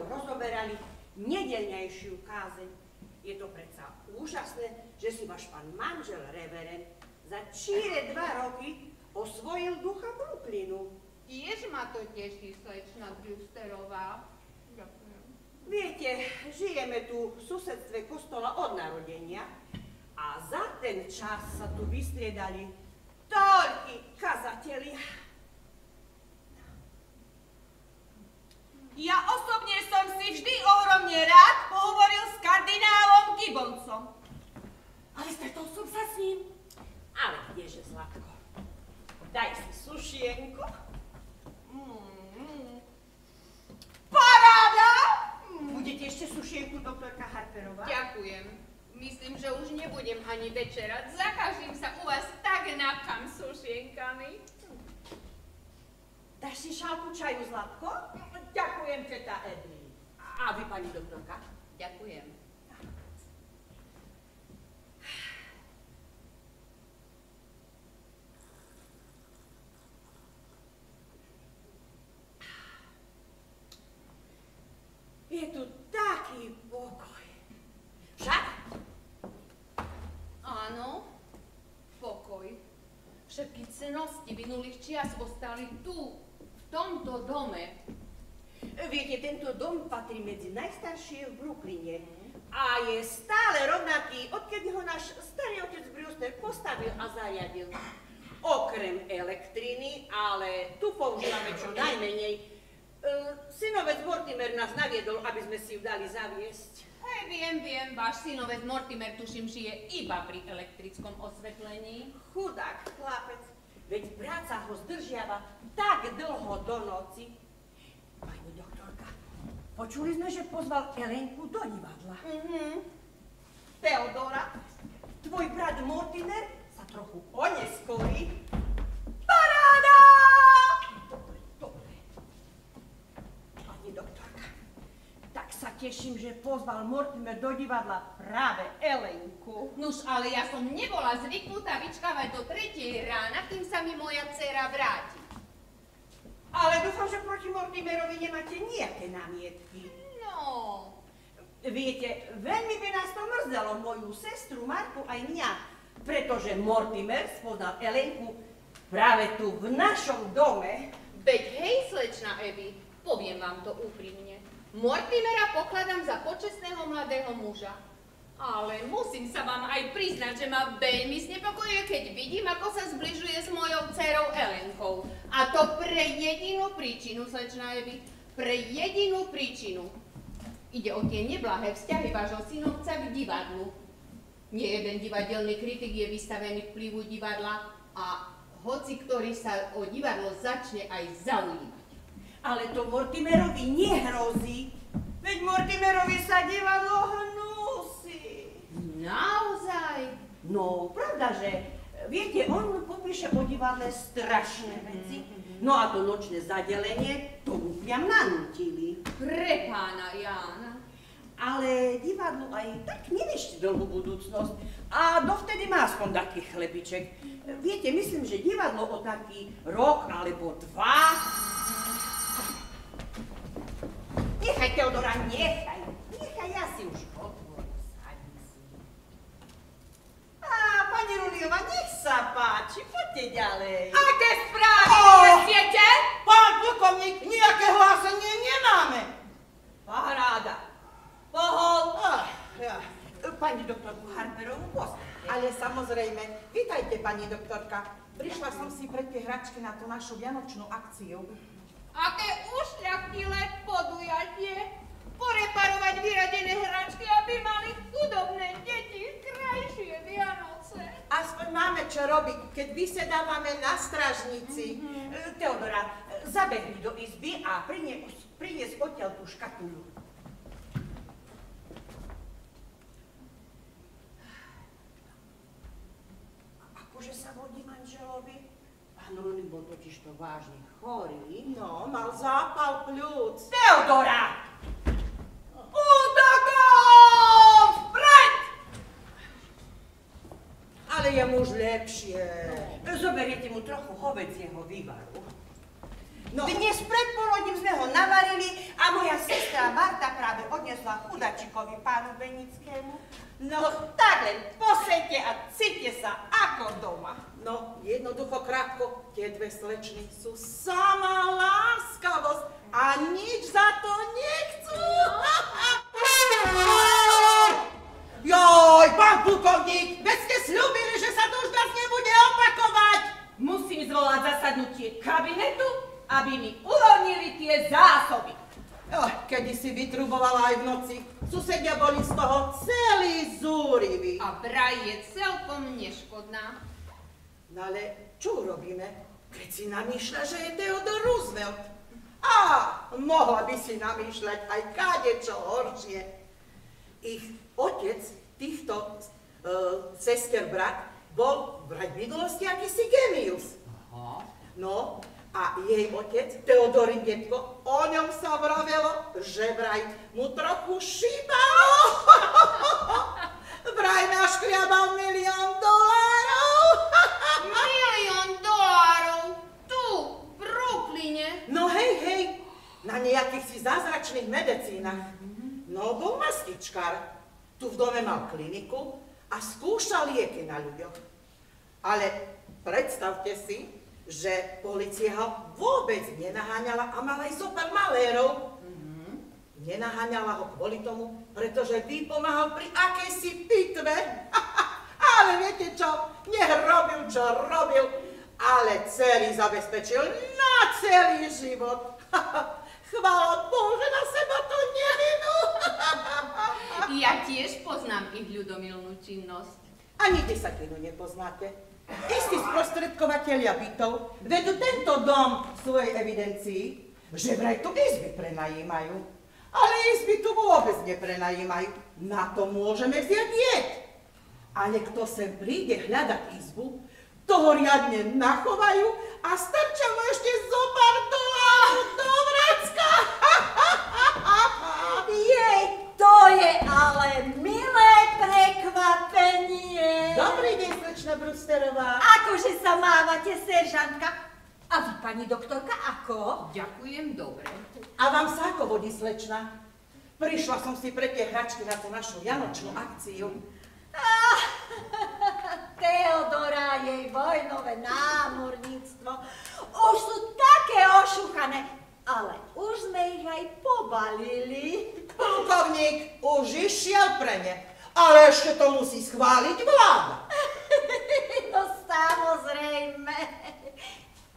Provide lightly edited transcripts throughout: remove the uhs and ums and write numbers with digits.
rozoberali nedeľnejšiu kázeň. Je to predsa úžasné, že si váš pán manžel, reverend, za číre 2 roky osvojil ducha Brooklynu. Tiež ma to teší, slečna Brewsterová. Ďakujem. Viete, žijeme tu v susedstve kostola od narodenia a za ten čas sa tu vystriedali toľkí kazatelia. Ja osobne som si vždy ohromne rád pohovoril s kardinálom Gibbonsom. Ale stretol som sa s ním. Ale kdeže, Zlatko? Daj si sušienku. Paráda! Budete ešte sušienku, doktorka Harperová? Ďakujem. Myslím, že už nebudem ani večerať. Za každým sa u vás tak napchám sušienkami. Dáš si šálku čaju, Zlatko? Ďakujem, teta Eddy. A vy, pani doktorka? Ďakujem. Je tu taký pokoj. Však? Áno, pokoj. Všetky cnosti minulých čias ostali tu, v tomto dome. Viete, tento dom patrí medzi najstaršie v Brooklyne a je stále rovnaký, odkedy ho náš starý otec Brewster postavil a zariadil. Okrem elektriny, ale tu používame čo najmenej. Synovec Mortimer nás naviedol, aby sme si ju dali zaviesť. Viem, váš synovec Mortimer tuším žije iba pri elektrickom osvetlení. Chudák chlapec, veď práca ho zdržiava tak dlho do noci. Pani doktorka, počuli sme, že pozval Elenku do divadla. Teodora, tvoj brat Mortimer sa trochu oneskorí. Paráda! Dobre. Pani doktorka, tak sa teším, že pozval Mortimer do divadla práve Elenku. Nuž, ale ja som nebola zvyknutá vyčkávať do 3. rána, kým sa mi moja dcéra vráti. Ale dúfam, že proti Mortimerovi nemáte nejaké námietky. No. Viete, veľmi by nás to mrzelo, moju sestru Martu aj mňa, pretože Mortimer spoznal Elenku práve tu v našom dome. Veď hej, slečna Abby, poviem vám to úprimne. Mortimera pokladám za počestného mladého muža. Ale musím sa vám aj priznať, že ma veľmi znepokojuje, keď vidím, ako sa zbližuje s mojou dcerou Elenkou. A to pre jedinú príčinu, slečna Abby, pre jedinú príčinu. Ide o tie neblahé vzťahy vášho synovca k divadlu. Nie jeden divadelný kritik je vystavený vplyvu divadla a hoci ktorý sa o divadlo začne aj zaujímať. Ale to Mortimerovi nehrozí, veď Mortimerovi sa divadlo hnusí. Naozaj? No, pravda, že viete, on popíše o divadle strašné veci, no a to nočné zadelenie, to mu priam nanútili. Pre pána Jána. Ale divadlu aj tak nenešte dlhú budúcnosť a dovtedy má aspoň taký chlebiček. Viete, myslím, že divadlo o taký rok alebo 2... Nechaj, Teodora, nechaj, ja si už otvorím, sadni si. Pani Ruliová, nech sa páči, poďte ďalej. Aké správy nesiete? Pán plukovník, nejaké hlásenie nemáme. Paráda. Pohol. Pani doktorku Harperovú poznate. Ale samozrejme, vítajte, pani doktorka. Prišla som si pre tie hračky na tú našu vianočnú akciu. Aké ušľachtilé podujatie. Poreparovať vyradené hračky, aby mali chudobné deti krajšie Vianoce. Aspoň máme čo robiť, keď vysedávame na stražnici. Teodora, zabehni do izby a prinies odtiaľ tú škatuľu. Akože sa vodí manželovi? Pán Rulik bol totiž to vážne chorý. No, mal zápal pľúc. Teodora! Útokom! Vpred! Ale je muž lepšie. Zoberiete mu trochu hovedzieho vývaru. No. Dnes predpoludním sme ho navarili a moja sestra Marta doniesla chudačikovi pánu Benickému. No, tak len posedte a cíte sa ako doma. No, jednoducho krátko, tie dve slečny sú sama láskavosť a nič za to nechcú. Joj, pán plukovník, veď ste sľúbili, že sa to už nás nebude opakovať. Musím zvolať zasadnutie kabinetu, aby mi uvoľnili tie zásoby. Kedy si vytrubovala aj v noci, susedia boli z toho celí zúriví. A vraj je celkom neškodná. No ale čo urobíme, keď si namýšľa, že je Theodore Roosevelt? A mohla by si namýšľať aj kadečo horšie. Ich otec, týchto sestier brat, bol vraj v minulosti akýsi genius. Aha. No, a jej otec, Teodorin detko, o ňom sa vravelo, že vraj mu trochu šíbalo. Vraj naškriabal $1 milión. $1 milión? Tu, v Brooklyne? No hej, na nejakých si zázračných medicínach. No, bol mastičkár. Tu v dome mal kliniku a skúšal lieky na ľuďoch. Ale predstavte si, že polícia ho vôbec nenaháňala a mal aj zopár malérov. Nenaháňala ho kvôli tomu, pretože vypomáhal pri akejsi pitve. Ale viete čo? Nech robil, čo robil, ale celý zabezpečil na celý život. Chvála Bohu, že na seba to nevinú. Ja tiež poznám ich ľudomilnú činnosť. Ani desatinu nepoznáte. Istí sprostredkovatelia bytov vedú tento dom v svojej evidencii, že vraj tu izby prenajímajú. Ale izby tu vôbec neprenajímajú. Na to môžeme vziať jed. Ale kto sem príde hľadať izbu, toho riadne nachovajú a strčia mu ešte zopár dolárov do vracka. Jej, to je ale milé prekvapenie. Dobrý deň, slečna Brewsterová. Akože sa mávate, seržantka? A vy, pani doktorka, ako? Ďakujem, dobre. A vám sa ako vodí, slečna? Prišla som si pre tie hračky na tú našu vianočnú akciu. Teodora, jej vojnové námorníctvo. Už sú také ošúchané, ale už sme ich aj pobalili. Plukovník už išiel pre ne, ale ešte to musí schváliť vláda. No samozrejme.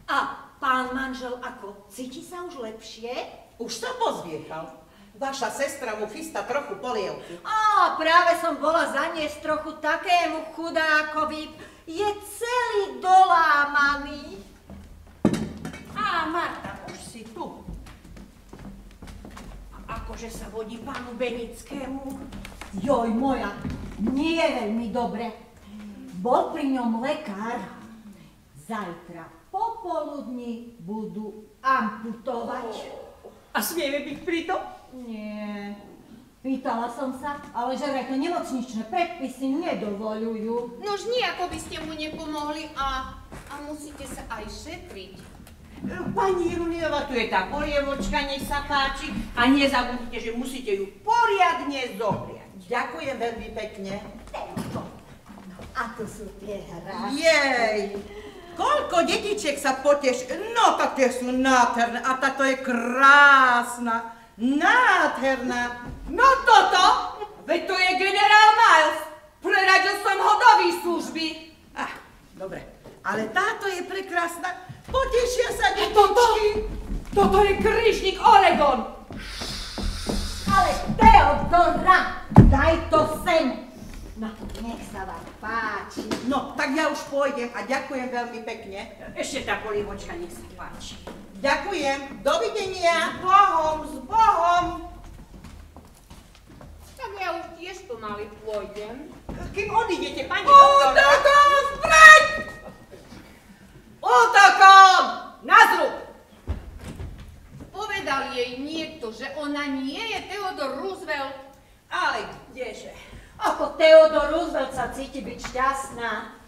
A pán manžel ako? Cíti sa už lepšie? Už sa pozviechal. Vaša sestra mu chystá trochu polievky. Práve som bola zaniesť trochu takému chudákovi. Je celý dolámaný. Marta, už si tu. A akože sa vodí pánu Benickému? Joj moja, nie veľmi dobre. Bol pri ňom lekár. Zajtra popoludní budú amputovať. A smieme byť pritom? Nie. Pýtala som sa, ale že vraj to nemocničné predpisy nedovoľujú. Nož nijako by ste mu nepomohli a musíte sa aj šetriť. Pani Juniova, tu je tá polievočka, nech sa páči. A nezabudnite, že musíte ju poriadne zohriať. Ďakujem veľmi pekne. A tu sú tie hráčky. Jej! Koľko detičiek sa poteší. No, tak tie sú nádherné. A táto je krásna. Nádherná. No toto, veď to je generál Miles. Preradil som ho do výslužby. Dobre, ale táto je prekrásna. Potešia sa detičky. Toto je krížnik Oregon. Ale Teodora, daj to sem. No, nech sa vám páči. No, tak ja už pôjdem a ďakujem veľmi pekne. Ešte tá polievočka, nech sa páči. Ďakujem. Dovidenia. S Bohom. Tak ja už tiež pomaly pôjdem. Kým odídete, pani doktorka? Útokom vpred! Útokom! Na zrub! Povedal jej niekto, že ona nie je Theodore Roosevelt. Ale kdeže? Ako Theodore Roosevelt sa cíti byť šťastná.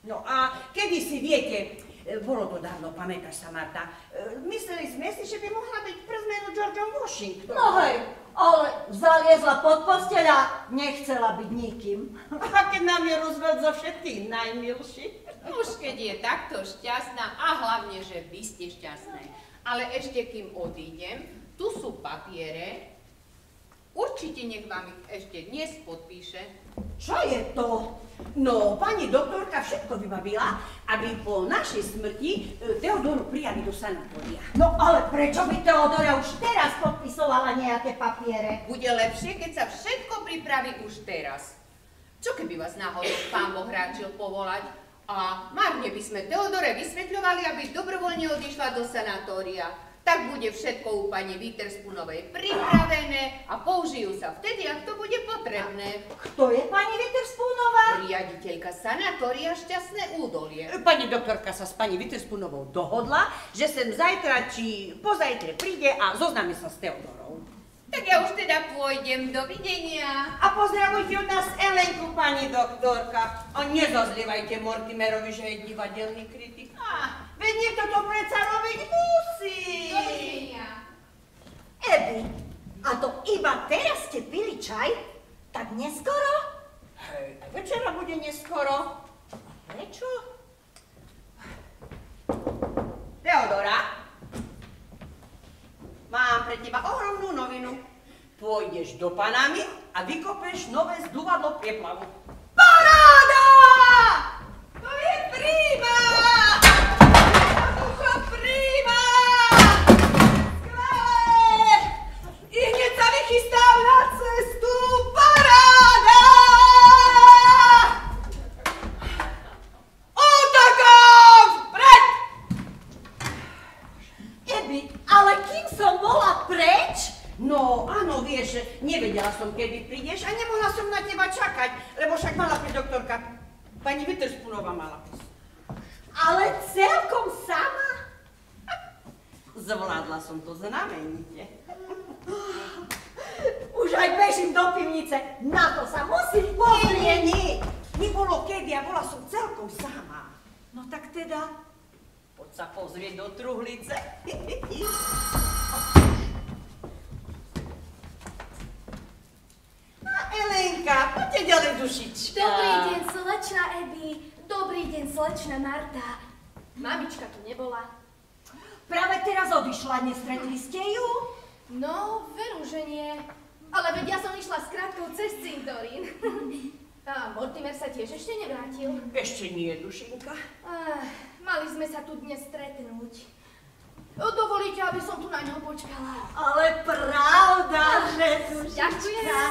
No a kedy si viete, bolo to dávno, pamätáš sa, Marta, mysleli sme si, že by mohla byť pre zmenu Georgeom Washington. No hej, ale zaliezla pod posteľ a nechcela byť nikým. A keď nám je Roosevelt zo všetkých najmilší. Už keď je takto šťastná a hlavne, že vy ste šťastné. Ale ešte kým odídem, tu sú papiere. Určite nech vám ich ešte dnes podpíše. Čo je to? No, pani doktorka všetko vybavila, aby po našej smrti Teodoru prijali do sanatória. No ale prečo by Teodora už teraz podpisovala nejaké papiere? Bude lepšie, keď sa všetko pripraví už teraz. Čo keby vás náhodou pán Boh ráčil povolať a marne by sme Teodore vysvetľovali, aby dobrovoľne odišla do sanatória. Tak bude všetko u pani Witherspoonovej pripravené a použijú sa vtedy, ak to bude potrebné. Kto je pani Witherspoonová? Riaditeľka sanatória Šťastné údolie. Pani doktorka sa s pani Witherspoonovou dohodla, že sem zajtra či pozajtre príde a zoznámi sa s Teodorou. Tak ja už teda pôjdem, dovidenia. A pozdravujte od nás Elenku, pani doktorka. A nezazlievajte Mortimerovi, že je divadelný kritik. Veď niekto to predsa robiť musí. Dovidenia. Ebi, a to iba teraz ste pili čaj? Tak neskoro? Hej, aj večera bude neskoro. Prečo? Teodora? Mám pre teba ohromnú novinu. Pôjdeš do Panamy a vykopeš nové zdúvadlo prieplavu. Paráda! To je príma! To príma! Skvelé! I hneď sa vychystám na cestu. Paráda! Otakám! Vpred! Ebi, ale kým som bola preč? No, áno, vieš, nevedela som, kedy prídeš a nemohla som na teba čakať, lebo však mala pri doktorka, pani Witherspoonová mala prísť. Ale celkom sama? Zvládla som to znamenite. Už aj bežím do pivnice, na to sa musím pozrieť. Nie, nebolo kedy a bola som celkom sama. No tak teda, poď sa pozrieť do truhlice. Elenka, poďte ďalej, dušička. Dobrý deň, slečna Ebi. Dobrý deň, slečna Marta. Mamička tu nebola. práve teraz odišla, nestretli ste ju? No, veru, že nie. Ale veď ja som išla s krátkou cez cintorín. A Mortimer sa tiež ešte nevrátil. Ešte nie, dušinka. Mali sme sa tu dnes stretnúť. Dovolíte, aby som tu na ňo počkala? Ale pravda, že dušička.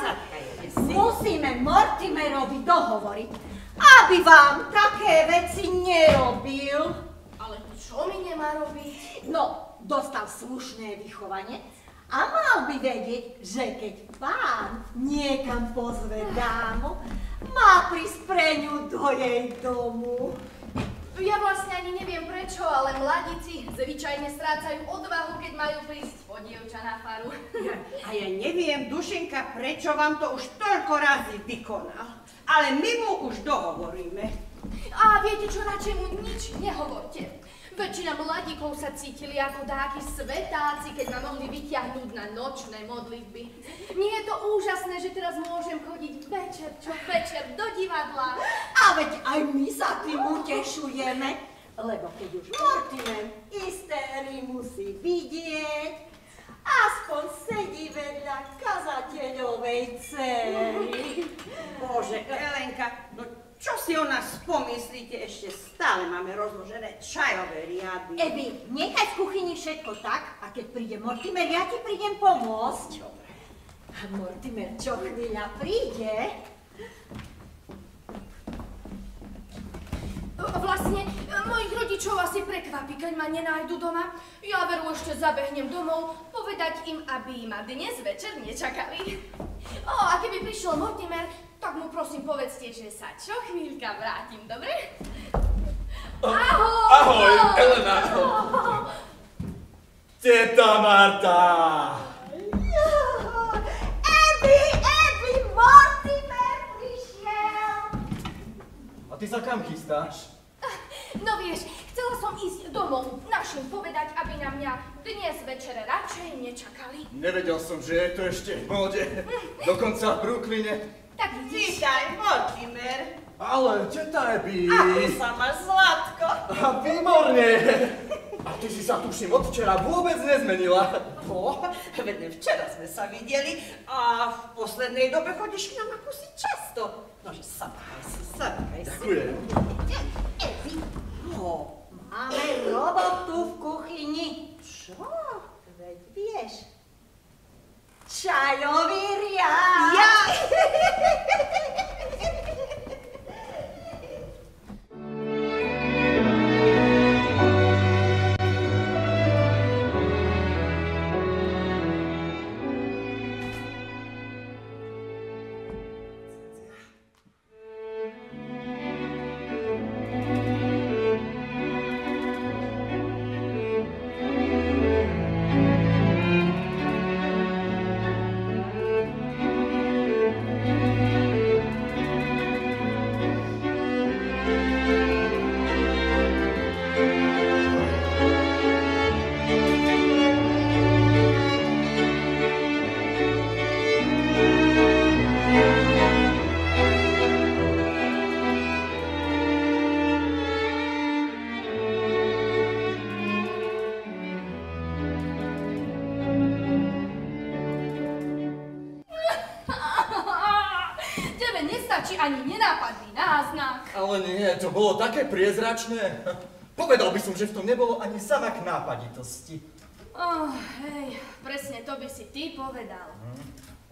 Musíme Mortimerovi dohovoriť, aby vám také veci nerobil. Ale čo mi nemá robiť? No, dostal slušné vychovanie a mal by vedieť, že keď pán niekam pozve dámu, má prísť pre ňu do jej domu. Ja vlastne ani neviem prečo, ale mladíci zvyčajne strácajú odvahu, keď majú prísť po dievča na faru. A ja neviem, dušinka, prečo vám to už toľko razy vykonal. Ale my mu už dohovoríme. A viete čo, radšej mu nič nehovorte. Väčšina mladíkov sa cítili ako dáki svetáci, keď ma mohli vyťahnuť na nočné modlitby. Nie je to úžasné, že teraz môžem chodiť večer čo večer do divadla. A veď aj my sa tým utešujeme, lebo keď už Mortimer isté hry musí vidieť, aspoň sedí vedľa kazateľovej dcery. Bože, Elenka, no čo si o nás pomyslíte? Ešte stále máme rozložené čajové riady. Ebi, nechaj v kuchyni všetko tak, a keď príde Mortimer, ja ti prídem pomôcť. Dobre. A Mortimer čo chvíľa príde? Vlastne, mojich rodičov asi prekvapí, keď ma nenájdu doma. Ja veru ešte zabehnem domov, povedať im, aby ma dnes večer nečakali. A keby prišiel Mortimer, tak mu prosím povedzte, že sa čo chvíľka vrátim, dobre? Ahoj! Ahoj, Elena! Teta Marta! Ebi, Mortimer prišiel! A ty sa kam chystáš? No vieš, chcela chcela som ísť domov, našim povedať, aby na mňa dnes večer radšej nečakali. Nevedel som, že je to ešte v móde. Dokonca v Brooklyne. Tak vidíš. Vítaj, Mortimer. Ale, teta Abby. Ako sa máš, Zlatko? Výborne. A ty si sa tuším od včera vôbec nezmenila. Veď včera sme sa videli a v poslednej dobe chodíš k nám ako si často. Nože, sadkaj si. Ďakujem. Evi. Máme robotu v kuchyni. Čo? Veď vieš. Čajový riad. Ja! Ani nenápadný náznak. Ale nie, to bolo také priezračné. Povedal by som, že v tom nebolo ani samak nápaditosti. Hej, presne to by si ty povedal.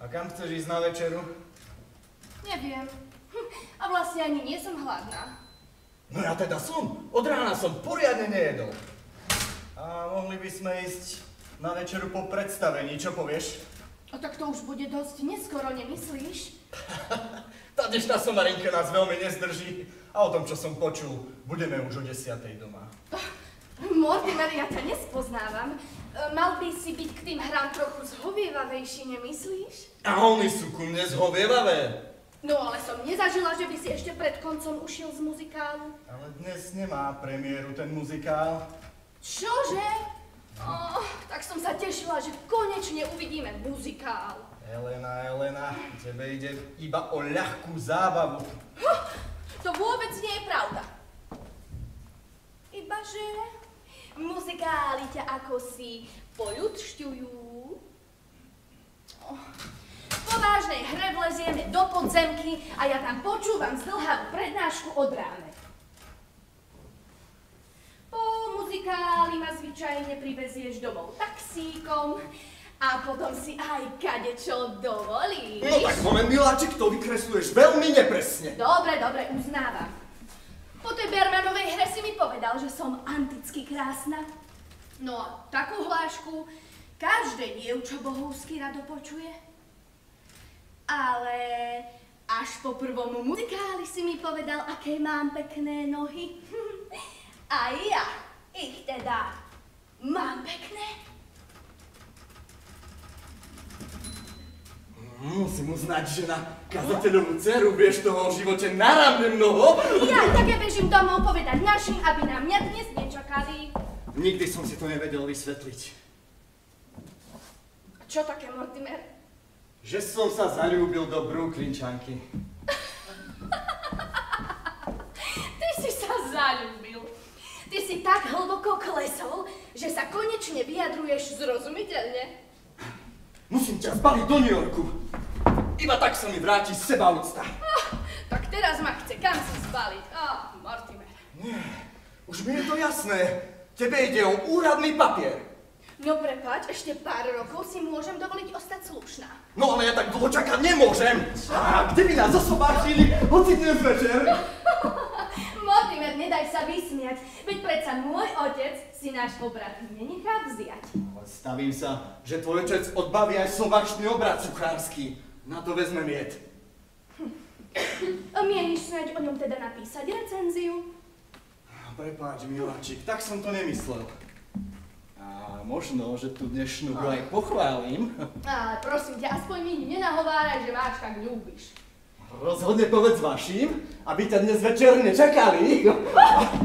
A kam chceš ísť na večeru? Neviem. A vlastne ani nie som hladná. No ja teda som. Od rána som poriadne nejedol. A mohli by sme ísť na večeru po predstavení, čo povieš? A tak to už bude dosť neskoro, nemyslíš? Tá dnešná somarinka nás veľmi nezdrží a o tom, čo som počul, budeme už o 10:00 doma. Mortimer, ja ťa nespoznávam. Mal by si byť k tým hrám trochu zhovievavejší, nemyslíš? A oni sú ku mne zhovievavé. No ale som nezažila, že by si ešte pred koncom ušiel z muzikálu. Ale dnes nemá premiéru ten muzikál. Čože? Tak som sa tešila, že konečne uvidíme muzikál. Elena, tebe ide iba o ľahkú zábavu. To vôbec nie je pravda. Ibaže muzikály ťa ako si poľudšťujú. Po vážnej hre vlezieme do podzemky a ja tam počúvam zdĺhavú prednášku od ráne. Po muzikáli ma zvyčajne privezieš domov taxíkom a potom si aj kadečo dovolíš. No tak moment, miláčik, to vykresluješ veľmi nepresne. Dobre, uznávam. Po tej Bermanovej hre si mi povedal, že som anticky krásna. No a takú hlášku každé dievča bohovsky rado počuje. Ale až po prvom muzikáli si mi povedal, aké mám pekné nohy. A ja ich teda mám pekné. Musím uznať, že na kazateľovú dceru vieš toho v živote naramne mnoho. Ja také bežím domov povedať našim, aby na mňa dnes nečakali. Nikdy som si to nevedel vysvetliť. A čo také, Mortimer? Že som sa zaľúbil do Brooklynčanky. Ty si sa zaľúbil. Ty si tak hlboko klesol, že sa konečne vyjadruješ zrozumiteľne. Musím ťa zbaliť do New Yorku. Iba tak sa mi vráti sebaúcta. Tak teraz ma chce kam si zbaliť. Mortimer. Nie, už mi je to jasné. Tebe ide o úradný papier. No prepáč, ešte pár rokov si môžem dovoliť ostať slušná. No ale ja tak dlho čakať nemôžem. A kde by nás zasobáčili, hoci dnes večer? Mortimer, nedaj sa vysmiať, veď predsa môj otec si náš obrad nenechá vziať. Ale stavím sa, že tvoj otec odbaví aj sobačný obrad cukrársky. Na to vezmem jed. Mieniš snáď o ňom teda napísať recenziu? Prepáč, miláčik, tak som to nemyslel. A možno, že tu dnešnú hru aj pochválim. Ale prosím ťa, aspoň mi nenahováraj, že máš tak ľúbiš. Rozhodne povedz vašim, aby ťa dnes večer nečakali.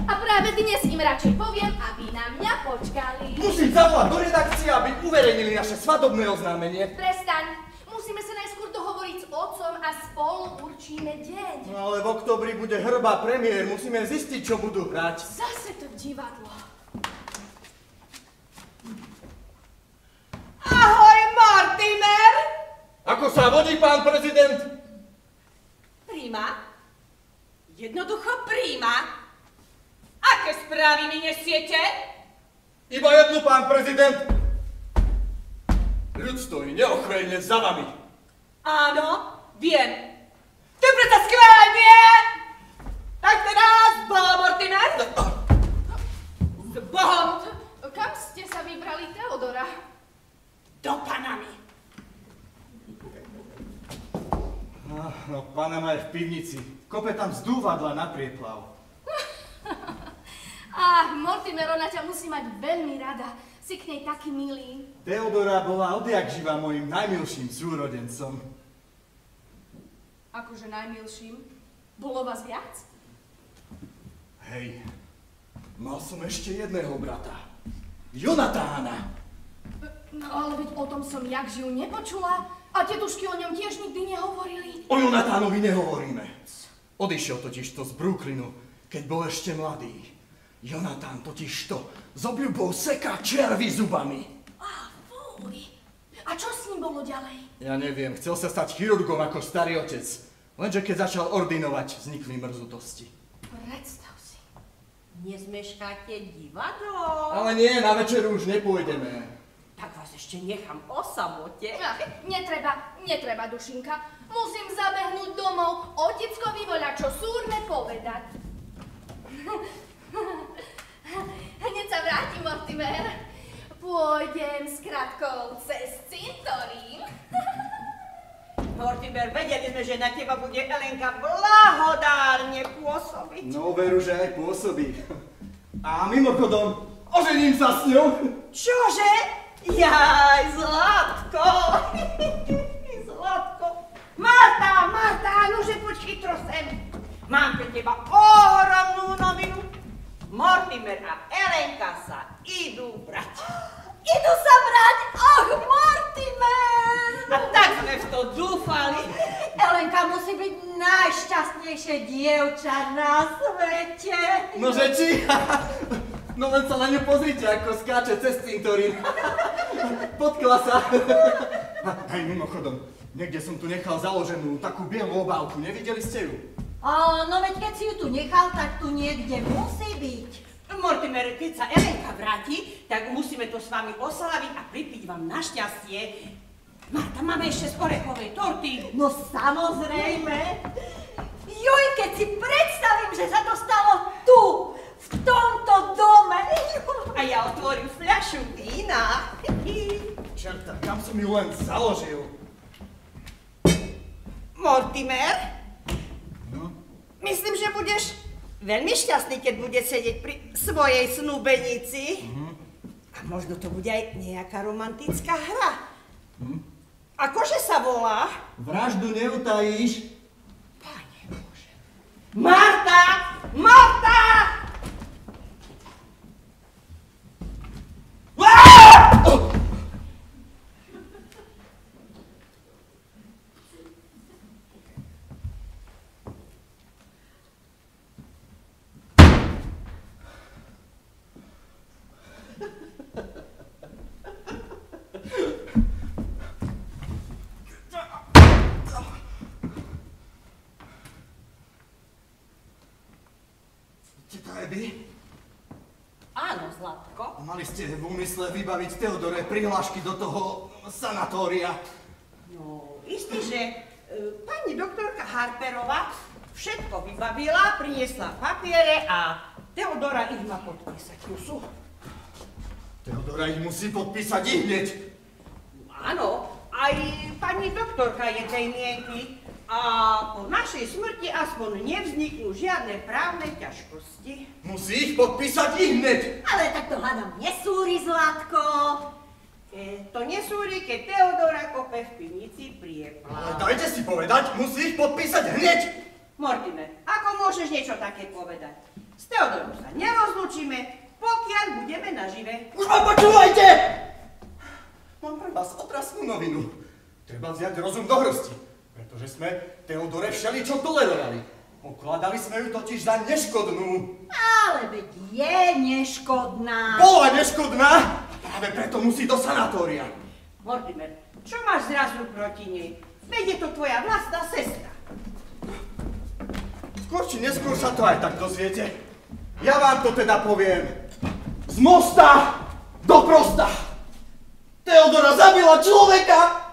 A práve dnes im radšej poviem, aby na mňa počkali. Musím zavolať do redakcie, aby uverejnili naše svadobné oznámenie. Prestaň. Musíme sa najskôr dohovoriť s otcom a spolu určíme deň. No ale v októbri bude Hrba premiér, musíme zistiť, čo budú hrať. Zase to divadlo. Ahoj, Mortimer! Ako sa vodí, pán prezident? Príma? Jednoducho príma? Aké správy mi nesiete? Iba jednu, pán prezident. Ľud stojí neochvejne za vami. Áno, viem. To je predsa skvelé, nie? Tak teraz, Boho, Mortimer! S Bohom! Kam ste sa vybrali, Teodora? Do Panamy. No, Panama je v pivnici. Kope tam zdúvadla na prieplav. Ach, Mortimer, ona ťa musí mať veľmi rada. Si k nej taký milý. Teodora bola odjak živa mojim najmilším súrodencom. Akože najmilším? Bolo vás viac? Hej, mal som ešte jedného brata. Jonatána. No ale veď o tom som jak žijú nepočula. A tetušky o ňom tiež nikdy nehovorili. O Jonatánovi nehovoríme. Odišiel totižto z Brooklynu, keď bol ešte mladý. Jonatán totižto s obľubou seká červy zubami. Á, fuj. A čo s ním bolo ďalej? Ja neviem, chcel sa stať chirurgom ako starý otec. Lenže keď začal ordinovať, vznikli mrzutosti. Predstav si. Nezmeškáte divadlo? Ale nie, na večeru už nepôjdeme. Tak vás ešte nechám o samote. Ach, netreba, Dušinka. Musím zabehnúť domov. Oteckovi voľa čo súrne povedať. Hneď sa vrátim, Mortimer. Pôjdem s kratkou cez cintorín. Mortimer, vedeli sme, že na teba bude Elenka blahodárne pôsobiť. No veru, že aj pôsobí. A mimochodom, ožením sa s ňou. Čože? Jaj, Zlatko! Zlatko! Marta, nože poď chytro sem. Mám pre teba ohromnú novinu. Mortimer a Elenka sa idú brať. Idú sa brať? Ach, Mortimer! A tak sme v to dúfali. Elenka musí byť najšťastnejšie dievča na svete. Nože či? No len sa na ňu pozrite, ako skáče cez cintorín. Potkla sa. Aj mimochodom, niekde som tu nechal založenú takú bielú obálku, nevideli ste ju? No veď keď si ju tu nechal, tak tu niekde musí byť. Mortimer, keď sa Elenka vráti, tak musíme to s vami oslaviť a pripiť vám na šťastie. Marta, máme ešte z orechovej torty. No samozrejme. Juj, keď si predstavím, že sa to stalo tu, v tomto dome. A ja otvorím fľašu vína. Čerta, kam som ju len založil? Mortimer, No? myslím, že budeš veľmi šťastný, keď bude sedieť pri svojej snúbenici. A možno to bude aj nejaká romantická hra. Akože sa volá? Vraždu neutajíš? Pane Bože. Marta! Marta! Áno, Zlatko. Mali ste v úmysle vybaviť Teodore prihlášky do toho sanatória. No, istý, že pani doktorka Harperová všetko vybavila, priniesla papiere a Teodora ich má podpísať. Tu sú. Teodora ich musí podpísať ihneď. Áno, aj pani doktorka je tej mienky. A po našej smrti aspoň nevzniknú žiadne právne ťažkosti. Musí ich podpísať ihneď. Ale tak to hádam nesúri, Zlatko. To nesúri, keď Teodora kope kope v pivnici priepla. Ale dajte si povedať, musí ich podpísať hneď. Mortimer, ako môžeš niečo také povedať? S Teodorom sa nerozlúčime, pokiaľ budeme nažive. Už ma počúvajte! Mám pre vás otrasnú novinu. Treba vziať rozum do hrsti, pretože sme Teodore všeličo tolerovali. Pokladali sme ju totiž za neškodnú. Ale veď je neškodná. Bola neškodná, práve preto musí do sanatória. Mortimer, čo máš zrazu proti nej? Veď je to tvoja vlastná sestra. Skôr či neskôr sa to aj tak dozviete. Ja vám to teda poviem. Z mosta do prosta. Teodora zabila človeka.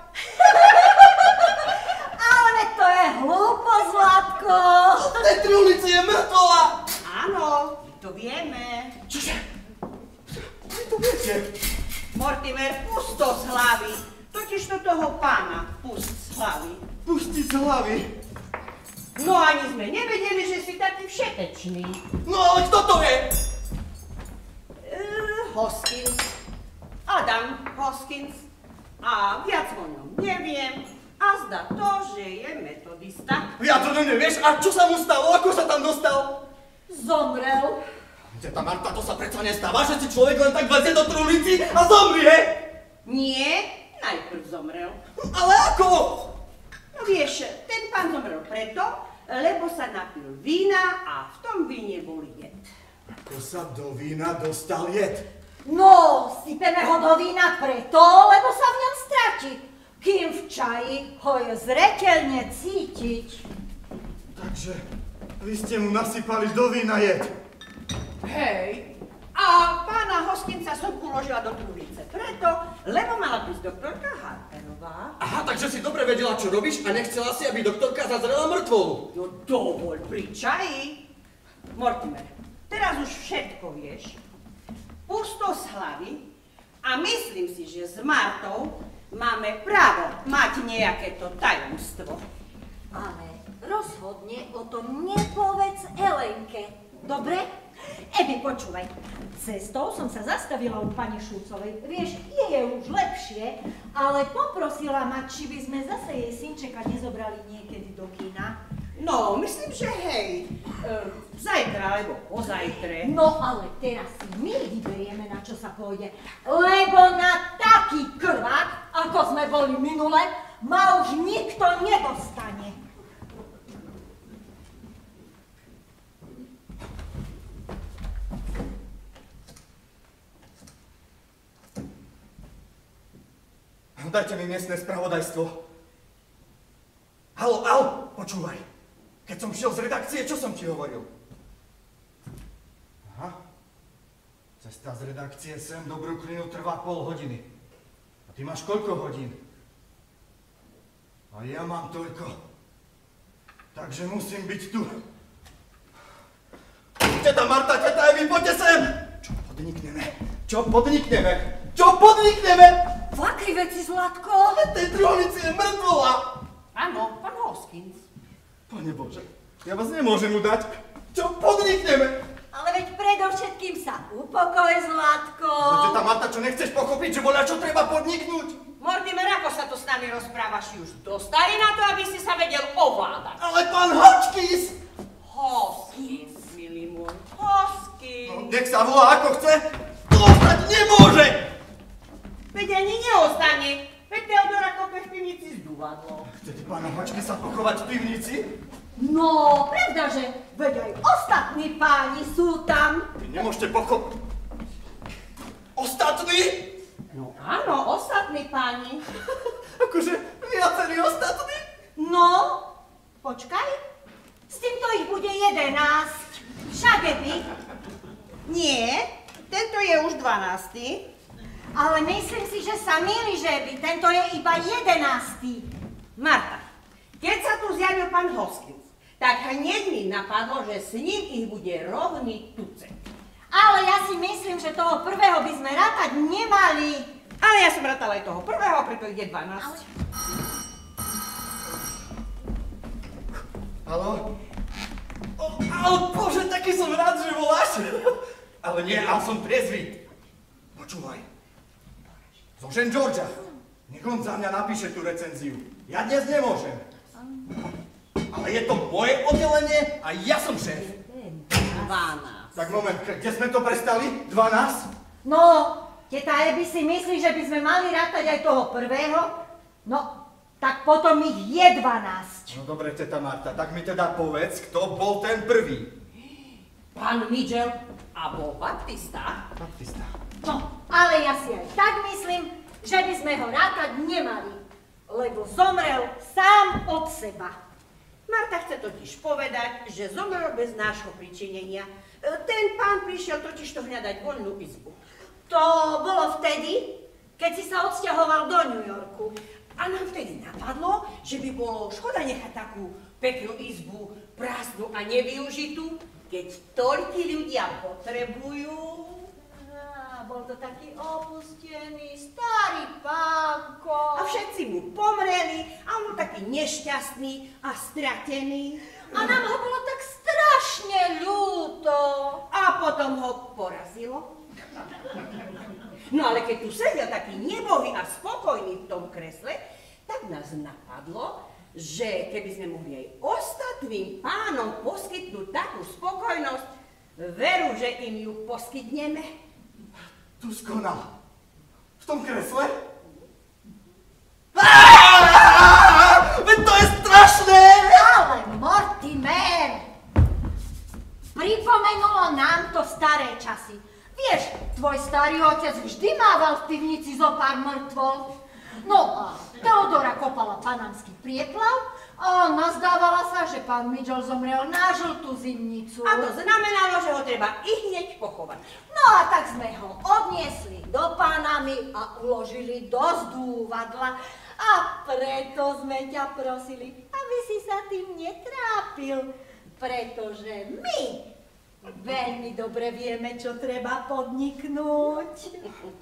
Ale to je hlúpo, Zlatko. V tej tri ulici je mŕtvola. Áno, my to vieme. Čože? Vy to viete? Mortimer, pust to z hlavy. Totižto toho pána pust z hlavy. Pustiť z hlavy. No ani sme nevedeli, že si taký všetečný. No ale kto to je? Hoskins. Adam Hoskins. A viac o ňom neviem. A zdá to, že je metodista. Ja to nevieš? A čo sa mu stalo? Ako sa tam dostal? Zomrel. Teta Marta, to sa predsa nestáva, že si človek len tak vlezie do trulici a zomrie? Nie, najprv zomrel. Ale ako? No vieš, ten pán zomrel preto, lebo sa napil vína a v tom víne bol jed. Ako sa do vína dostal jed? No, sypeme ho do vína preto, lebo sa v ňom stratí. Kým v čaji ho je zreteľne cítiť. Takže vy ste mu nasypali do vína jed. Hej, a pána Hoskinca som uložila do truhlice preto, lebo mala prísť doktorka Harperová. Aha, takže si dobre vedela, čo robíš a nechcela si, aby doktorka zazrela mŕtvolu. No dovol pri čaji. Mortimer, teraz už všetko vieš. Pust to z hlavy a myslím si, že s Martou máme právo mať nejaké to tajomstvo. Ale rozhodne o tom nepovedz Elenke. Dobre? Ebi, počúvaj. Cestou som sa zastavila u pani Šulcovej. Vieš, je už lepšie, ale poprosila ma, či by sme zase jej synčeka nezobrali niekedy do kina. No, myslím, že hej, zajtra alebo pozajtre. No ale teraz si my vyberieme, na čo sa pôjde, lebo na taký krvák, ako sme boli minule, ma už nikto nedostane. Dajte mi miestne spravodajstvo. Haló, počúvaj. Keď som šiel z redakcie, čo som ti hovoril? Aha. Cesta z redakcie sem do Brooklynu trvá pol hodiny. A ty máš koľko hodín? A ja mám toľko. Takže musím byť tu. Teta Marta, teta Evi, poďte sem! Čo podnikneme? V akej veci, Zlatko? V tej truhlici je mŕtvola. Áno, pán Hoskins. Pane Bože, ja vás nemôžem udať. Čo podnikneme? Ale veď predovšetkým sa upokoj, Zlatko. No, teta Marta, čo nechceš pochopiť, že voľa čo treba podniknúť? Mortimer, ako sa tu s nami rozprávaš? Už dostali na to, aby si sa vedel ovládať. Ale pán Hoskins! Hoskins, milý môj. Hoskins. No, nech sa volá ako chce, to ostať nemôže! Veď ani neostane. Veď Teodora kope v pivnici zdúvadlo. Chcete pána Hočkisa pochovať v pivnici? No, pravda, že veď aj ostatní páni sú tam. Vy nemôžete pochopiť. Ostatní? No áno, ostatní páni. Akože viacerí ostatní? No, počkaj. S týmto ich bude 11. Však by. Nie, tento je už 12. Ale myslím si, že sa mýli, že by. Tento je iba 11. Marta, keď sa tu zjavil pán Hoskins, tak hneď mi napadlo, že s ním ich bude rovný tucet. Ale ja si myslím, že toho prvého by sme rátať nemali. Ale ja som rátala aj toho prvého, preto ide 12. Haló? Ale Bože, taký som rád, že voláš. Ale nie, ale som triezvy. Počúvaj. Zo St. Georgia. Nech on za mňa napíše tú recenziu. Ja dnes nemôžem. Ale je to moje oddelenie a ja som šéf. 12. Tak moment, kde sme to prestali? 12? No, teta Ebi si myslí, že by sme mali rátať aj toho prvého? No, tak potom ich je 12. No dobre, teta Marta, tak mi teda povedz, kto bol ten prvý. Pán Midgel a bol Baptista. Baptista. No, ale ja si aj tak myslím, že by sme ho rátať nemali, lebo zomrel sám od seba. Marta chce totiž povedať, že zomrel bez nášho pričinenia. Ten pán prišiel totižto hľadať voľnú izbu. To bolo vtedy, keď si sa odsťahoval do New Yorku. A nám vtedy napadlo, že by bolo škoda nechať takú peknú izbu prázdnu a nevyužitú, keď toľkí ľudia potrebujú. Bol to taký opustený starý pánko. A všetci mu pomreli a on bol taký nešťastný a stratený. A nám ho bolo tak strašne ľúto. A potom ho porazilo. No ale keď tu sedel taký nebohý a spokojný v tom kresle, tak nás napadlo, že keby sme mohli aj ostatným pánom poskytnúť takú spokojnosť, veru, že im ju poskytneme. Tu skonal. V tom kresle? Veď to je strašné! Ale Mortimer, pripomenulo nám to staré časy. Vieš, tvoj starý otec vždy mával v pivnici zo pár mŕtvol. No a Teodora kopala panamský prieplav a nazdávala sa, že pán Midgel zomrel na žltú zimnicu. A to znamenalo, že ho treba i hneď pochovať. No a tak sme ho odniesli do Panamy a uložili do zdúvadla. A preto sme ťa prosili, aby si sa tým netrápil, pretože my veľmi dobre vieme, čo treba podniknúť.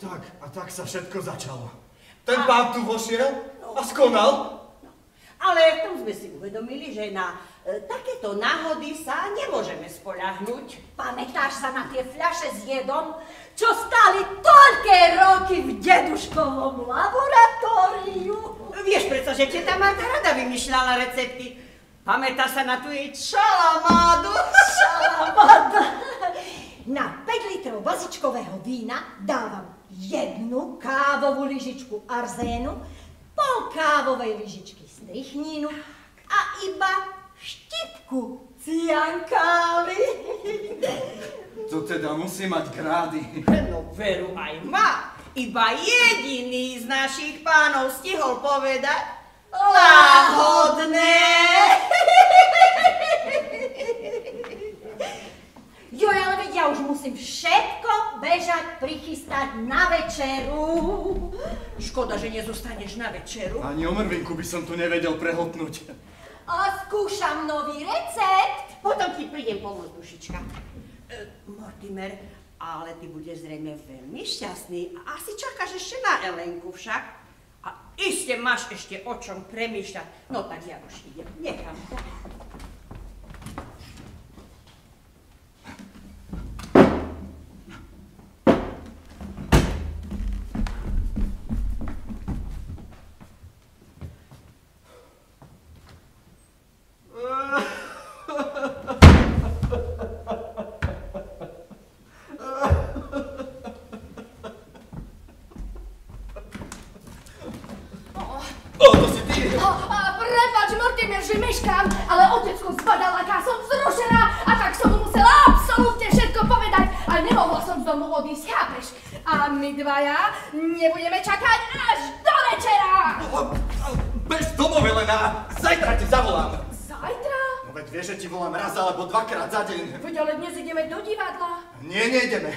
Tak, a tak sa všetko začalo. Ten pán tu vošiel a skonal. Ale v tom sme si uvedomili, že na takéto náhody sa nemôžeme spoľahnúť. Pamätáš sa na tie fľaše s jedom, čo stáli toľké roky v deduškovom laboratóriu? Vieš predsa, že teta Marta rada vymýšľala recepty. Pamätá sa na tú jej čalamádu? Šalamáda. Na 5 litrov bazičkového vína dávam 1 kávovú lyžičku arzénu, pol kávovej lyžičky strychnínu a iba štipku ciankály. To teda musí mať grády. No veru aj má. Iba jediný z našich pánov stihol povedať láhodné. Joj, ale veď ja už musím všetko bežať prichystať na večeru. Škoda, že nezostaneš na večeru. Ani o mrvinku by som tu nevedel prehltnúť. A skúšam nový recept. Potom ti prídem pomôcť, dušička. Mortimer, ale ty budeš zrejme veľmi šťastný a asi čakáš ešte na Elenku však. A iste máš ešte o čom premýšľať. No tak ja už idem, nechám to. Ale otecko zbadala, aká som vzrušená a tak som mu musela absolútne všetko povedať a nemohla som z domu odísť, chápeš? A my dvaja nebudeme čakať až do večera! Bež domov, Elena, zajtra ti zavolám. Zajtra? No veď vieš, že ti volám raz alebo dvakrát za deň. Veď ale dnes ideme do divadla. Nie, nejdeme.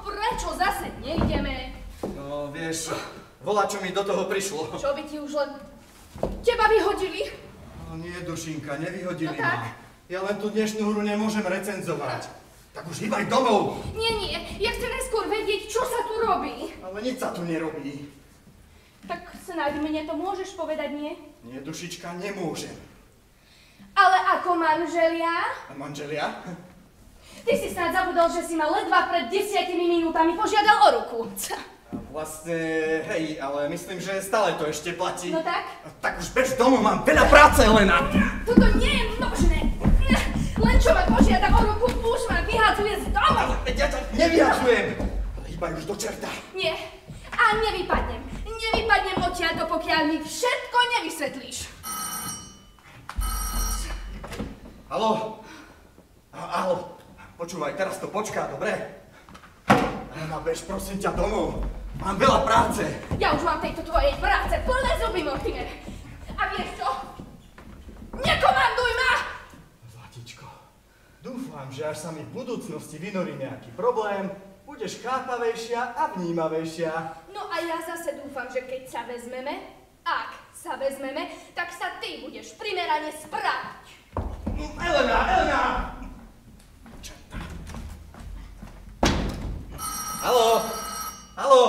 Prečo zase nejdeme? No vieš, volá, čo mi do toho prišlo. Čo by ti už len teba vyhodili? No nie, dušinka, nevyhodili No tak. ma. Ja len tú dnešnú hru nemôžem recenzovať. Tak už hýbaj domov. Nie, ja chcem skôr vedieť, čo sa tu robí. Ale nič sa tu nerobí. Tak snáď mne to môžeš povedať, nie? Nie, dušička, nemôžem. Ale ako manželia? A manželia? Ty si snáď zabudol, že si ma ledva pred 10 minútami požiadal o ruku. Vlastne, hej, ale myslím, že stále to ešte platí. No tak? Tak už bež domov, mám veľa práce, Elena. Toto nie je možné. Len čo ma požiada o ruku, už ma vyhadzuje z domu. Ale ja ťa nevyhadzujem. Ale iba už do čerta. Nie. A nevypadnem. Nevypadnem odtiaľto, pokiaľ mi všetko nevysvetlíš. Haló? Haló? Počúvaj, teraz to počká, dobre? Elena, bež prosím ťa domov. Mám veľa práce. Ja už mám tejto tvojej práce plné zuby, Mortimer. A vieš čo? Nekomanduj ma! Zlatičko, dúfam, že až sa mi v budúcnosti vynorí nejaký problém, budeš chápavejšia a vnímavejšia. No a ja zase dúfam, že keď sa vezmeme, ak sa vezmeme, tak sa ty budeš primerane správať. Elena! Haló? Haló?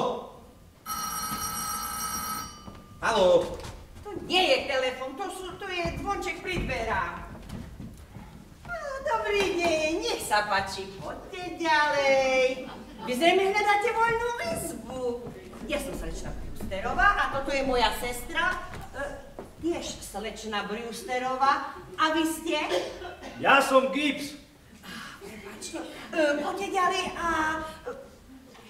Haló? To nie je telefon, to je zvonček pri dverách. Dobrý deň, nech sa páči, poďte ďalej. Vy zrejme hľadáte voľnú izbu. Ja som slečna Brewsterová a toto je moja sestra, tiež slečna Brewsterová. A vy ste? Ja som Gibbs. Prepáčte, poďte ďalej a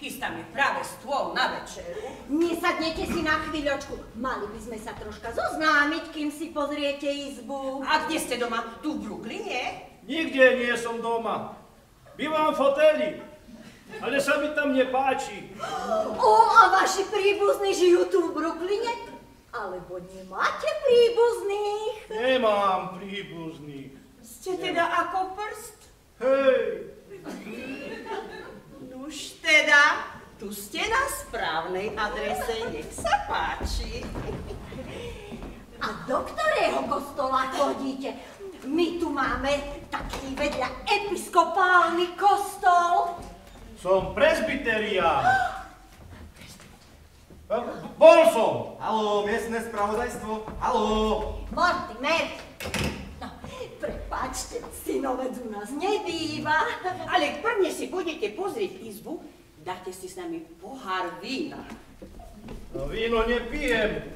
chystáme práve stôl na večeru. Nesadnete si na chvíľočku. Mali by sme sa troška zoznámiť, kým si pozriete izbu. A kde ste doma? Tu v Brooklyne? Nikde nie som doma. Bývam v hoteli, ale sa mi tam nepáči. A vaši príbuzní žijú tu v Brooklyne? Alebo nemáte príbuzných? Nemám príbuzných. Ste teda ako prst? Hej, Nuž teda, tu ste na správnej adrese, nech sa páči. A do ktorého kostola chodíte? My tu máme taký vedľa episkopálny kostol. som presbyterián. Bol som. Haló, miestne spravodajstvo? Haló? Mortimer. No, prepáčte, synovec u nás nebýva. Ale prvne si pôjdete pozrieť izbu, dáte si s nami pohár vína. No, víno nepijem.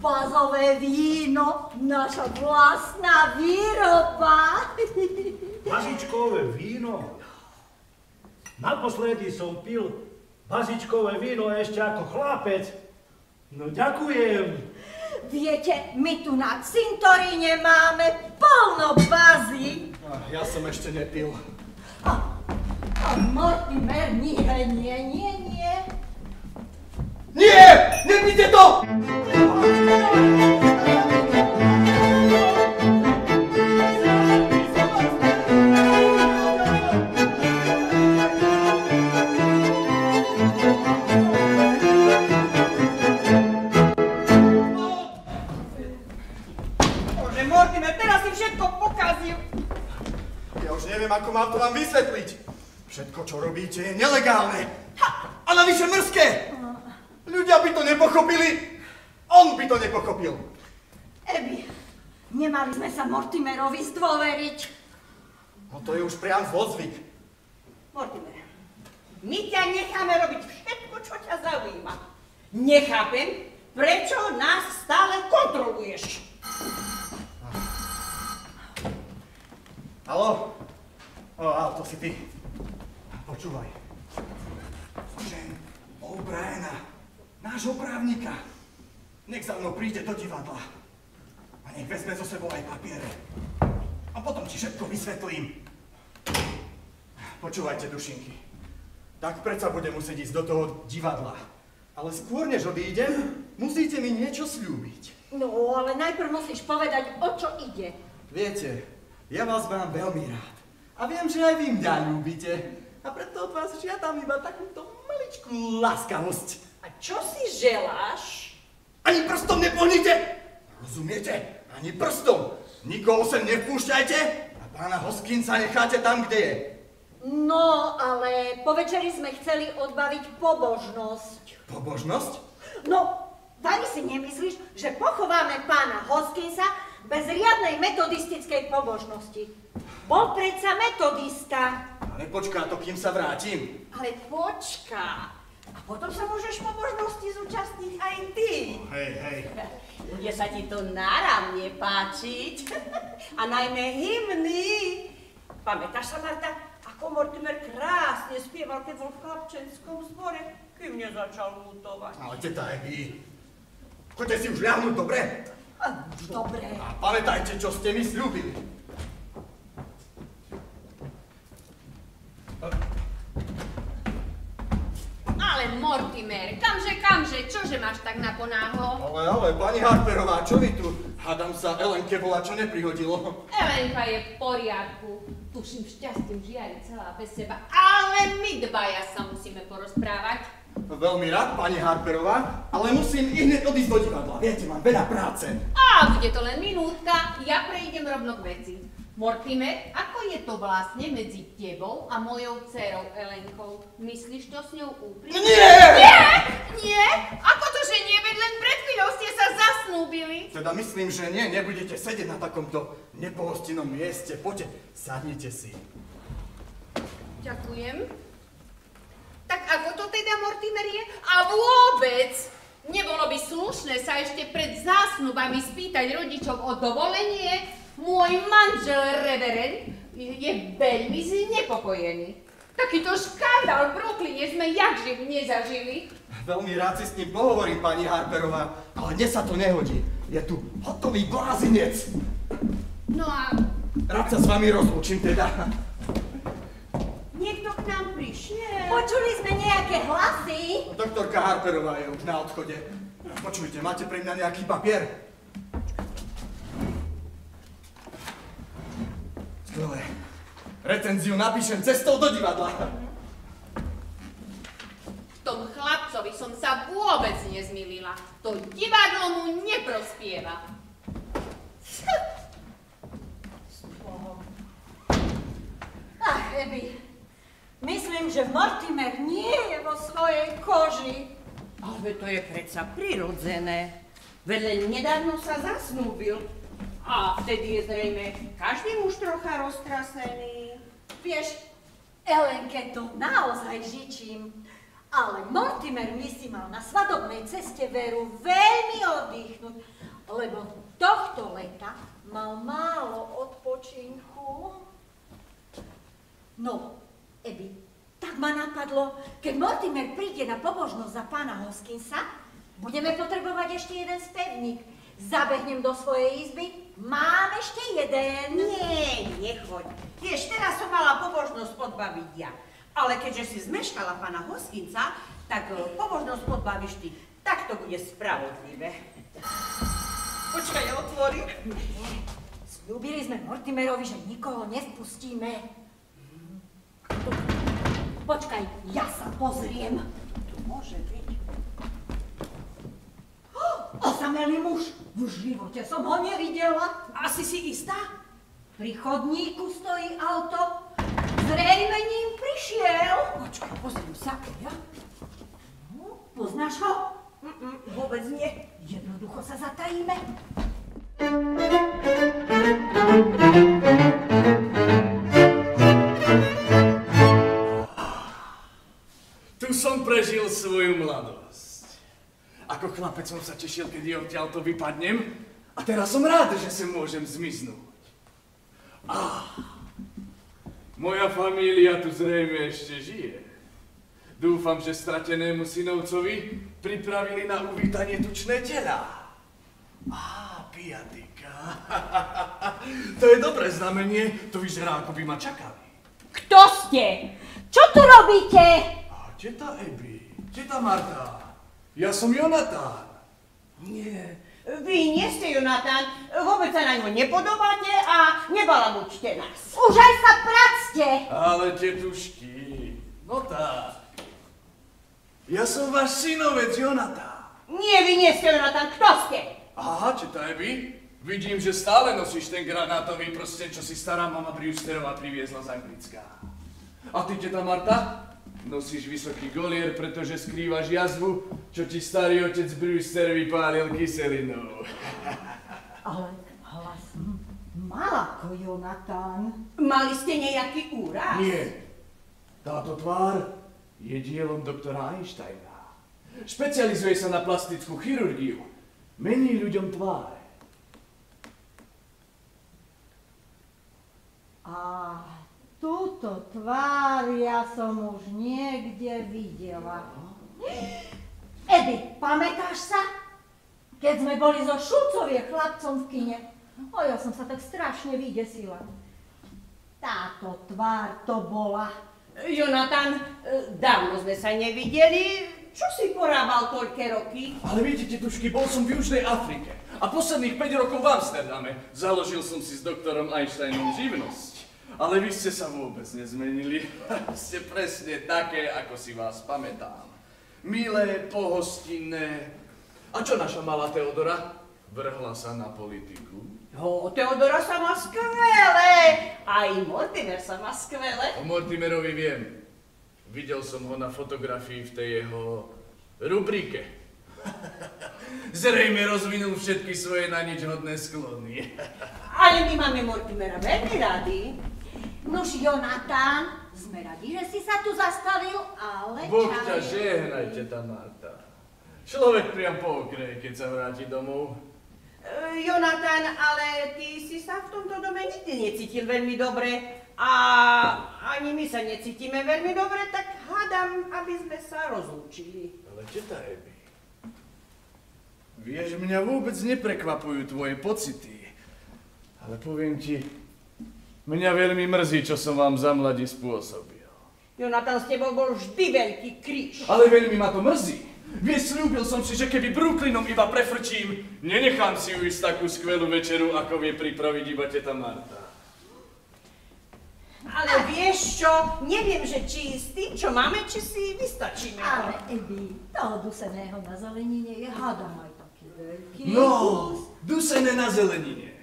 Bazové víno, naša vlastná výroba. Bazičkové víno? Naposledy som pil bazičkové víno ešte ako chlapec. No ďakujem. Viete, my tu na cintoríne máme plno bazy. Ja som ešte nepil. A Mortimer, nie. Nie! Nepíte to! Bože, Mortimer, teraz si všetko pokazil. Ja už neviem, ako mám to vám vysvetliť. Všetko, čo robíte, je nelegálne. A navyše mrzké. Ľudia by to nepochopili. On by to nepochopil. Ebi, nemali sme sa Mortimerovi zdôveriť. No to je už priam zlozvyk. Mortimer, my ťa necháme robiť všetko, čo ťa zaujíma. Nechápem, prečo nás stále kontroluješ. Haló? To si ty. Počúvaj. Žen O'Briena, nášho právnika. Nech za mnou príde do divadla. A nech vezme so sebou aj papiere. A potom ti všetko vysvetlím. Počúvajte, dušinky. Tak predsa budem musieť ísť do toho divadla. Ale skôr, než odídem, musíte mi niečo sľúbiť. No, ale najprv musíš povedať, o čo ide. Viete, ja vás mám veľmi rád. A viem, že aj vy mňa ľúbite. A preto od vás žiadam iba takúto maličkú láskavosť. A čo si želáš? Ani prstom nepohnite! Rozumiete? Ani prstom! Nikoho sem nevpúšťajte a pána Hoskinsa necháte tam, kde je. No, ale po večeri sme chceli odbaviť pobožnosť. Pobožnosť? No, Vary si nemyslíš, že pochováme pána Hoskinsa bez riadnej metodistickej pobožnosti? Bol predsa metodista. Ale počká to, kým sa vrátim. Ale počká. A potom sa môžeš po možnosti zúčastniť aj ty. Hej. Bude sa ti to náramne páčiť. A najmä hymny. Pamätáš sa, Marta, ako Mortimer krásne spieval, keď bol v chlapčenskom zbore, kým nezačal lutovať. Ale teta Ebi, choďte si už ľahnuť, dobre? Dobre. A pamätajte, čo ste mi sľúbili. Ale Mortimer, kamže, čože máš tak naponáhlo? Ale, pani Harperová, čo vy tu? Hádam sa Elenke bola, čo neprihodilo. Elenka je v poriadku. Tuším, šťastím žiari celá bez seba. Ale my dvaja sa musíme porozprávať. Veľmi rád, pani Harperová, ale musím hneď odísť do divadla. Viete, mám veľa práce. A bude to len minútka, ja prejdem rovno k veci. Mortimer, ako je to vlastne medzi tebou a mojou dcerou Elenkou? Myslíš to s ňou úprimne? Nie! Ako to, že nie? Veď len pred chvíľou ste sa zasnúbili. Teda myslím, že nie, nebudete sedieť na takomto nepohostinnom mieste. Poďte, sadnite si. Ďakujem. Tak ako to teda, Mortimer, je? A vôbec! Nebolo by slušné sa ešte pred zásnubami spýtať rodičov o dovolenie? Môj manžel reverend je veľmi znepokojený. Takýto škandál v Brooklyne sme jakživ nezažili. Veľmi rád si s ním pohovorím, pani Harperová, ale dnes sa to nehodí. Je tu hotový blázinec. No a... Rád sa s vami rozlúčim teda. Niekto k nám prišiel. Počuli sme nejaké hlasy. Doktorka Harperová je už na odchode. Počujte, máte pre mňa nejaký papier? Skvelé. Recenziu napíšem cestou do divadla. V tom chlapcovi som sa vôbec nezmýlila. To divadlo mu neprospieva. Ach, Ebi, myslím, že Mortimer nie je vo svojej koži. Ale to je predsa prirodzené. Veď len nedávno sa zasnúbil. A vtedy je zrejme každý muž trocha roztrasený. Vieš, Elenke to naozaj žičím, ale Mortimer mi si mal na svadobnej ceste veru veľmi oddychnúť, lebo tohto leta mal málo odpočinku. No, Ebi, tak ma napadlo, keď Mortimer príde na pobožnosť za pána Hoskinsa, budeme potrebovať ešte jeden spevník. Zabehnem do svojej izby, mám ešte jeden. Nie, nechoď. Vieš, teraz som mala pobožnosť odbaviť ja. Ale keďže si zmeškala pána Hoskinsa, tak pobožnosť odbavíš ty. Tak to bude spravodlivé. Počkaj, ja otvorím. Sľúbili sme Mortimerovi, že nikoho nespustíme. Počkaj, ja sa pozriem. To môže byť. Osamelý muž. V živote som ho nevidela. Asi si istá? Pri chodníku stojí auto. Zrejme ním prišiel. Počkaj, pozriem sa. Ja? Poznáš ho? Vôbec nie. Jednoducho sa zatajíme. Tu som prežil svoju mladosť. Ako chlapec som sa tešil, keď odtiaľto vypadnem, a teraz som rád, že sa môžem zmiznúť. Moja família tu zrejme ešte žije. Dúfam, že stratenému synovcovi pripravili na uvítanie tučné tela. Piatika. To je dobré znamenie, to vyzerá, ako by ma čakali. Kto ste? Čo tu robíte? Teta Ebi, teta Marta, ja som Jonatán. Nie. Vy nie ste Jonatán, vôbec sa na ňo nepodobáte a nebalamučte nás. Už aj sa practe. Ale tetušky, no tak. Ja som váš synovec Jonatán. Nie, vy nie ste Jonatán, kto ste? Aha, teta Ebi, vidím, že stále nosíš ten granátový prsten, čo si stará mama Brewsterová priviezla z Anglicka. A ty, teta Marta? Nosíš vysoký golier, pretože skrývaš jazvu, čo ti starý otec Brewster vypálil kyselinou. Ale hlas mal ako Jonatán. Mali ste nejaký úraz? Nie. Táto tvár je dielom doktora Einsteina. Špecializuje sa na plastickú chirurgiu. Mení ľuďom tváre. A túto tvár ja som už niekde videla. Edy, pamätáš sa? Keď sme boli zo Šulcovie chlapcom v kine. Ja som sa tak strašne vydesila. Táto tvár to bola. Jonatan, dávno sme sa nevideli. Čo si porábal toľké roky? Ale viete, tetušky, bol som v Južnej Afrike a posledných 5 rokov v Amsterdame. Založil som si s doktorom Einsteinom živnosť. Ale vy ste sa vôbec nezmenili. Ste presne také, ako si vás pamätám. Milé, pohostinné. A čo naša malá Teodora? Vrhla sa na politiku. Teodora sa má skvele. Aj Mortimer sa má skvele. O Mortimerovi viem. Videl som ho na fotografii v tej jeho rubrike. Zrejme rozvinul všetky svoje na nič hodné sklony. Ale my máme Mortimera veľmi radi. Nuž, Jonatan, sme radi, že si sa tu zastavil, ale Boh ťa žehnaj, teta Marta. Človek priam pookreje, keď sa vráti domov. Jonatan, ale ty si sa v tomto dome nikdy necítil veľmi dobre. A ani my sa necítime veľmi dobre, tak hádam, aby sme sa rozlúčili. Ale teta Ebi, vieš, mňa vôbec neprekvapujú tvoje pocity. Ale poviem ti, mňa veľmi mrzí, čo som vám za mladí spôsobil. Jonatan, s tebou bol vždy veľký kríž. Ale veľmi ma to mrzí. Vieš, slúbil som si, že keby Brooklynom iba prefrčím, nenechám si ujsť takú skvelú večeru, ako vie pripraviť iba teta Marta. Ale vieš čo, neviem, že či s tým, čo máme, či si vystačíme. Ale Ebi, toho duseného na zelenine je hádam aj taký veľký No, kus. dusené na zelenine.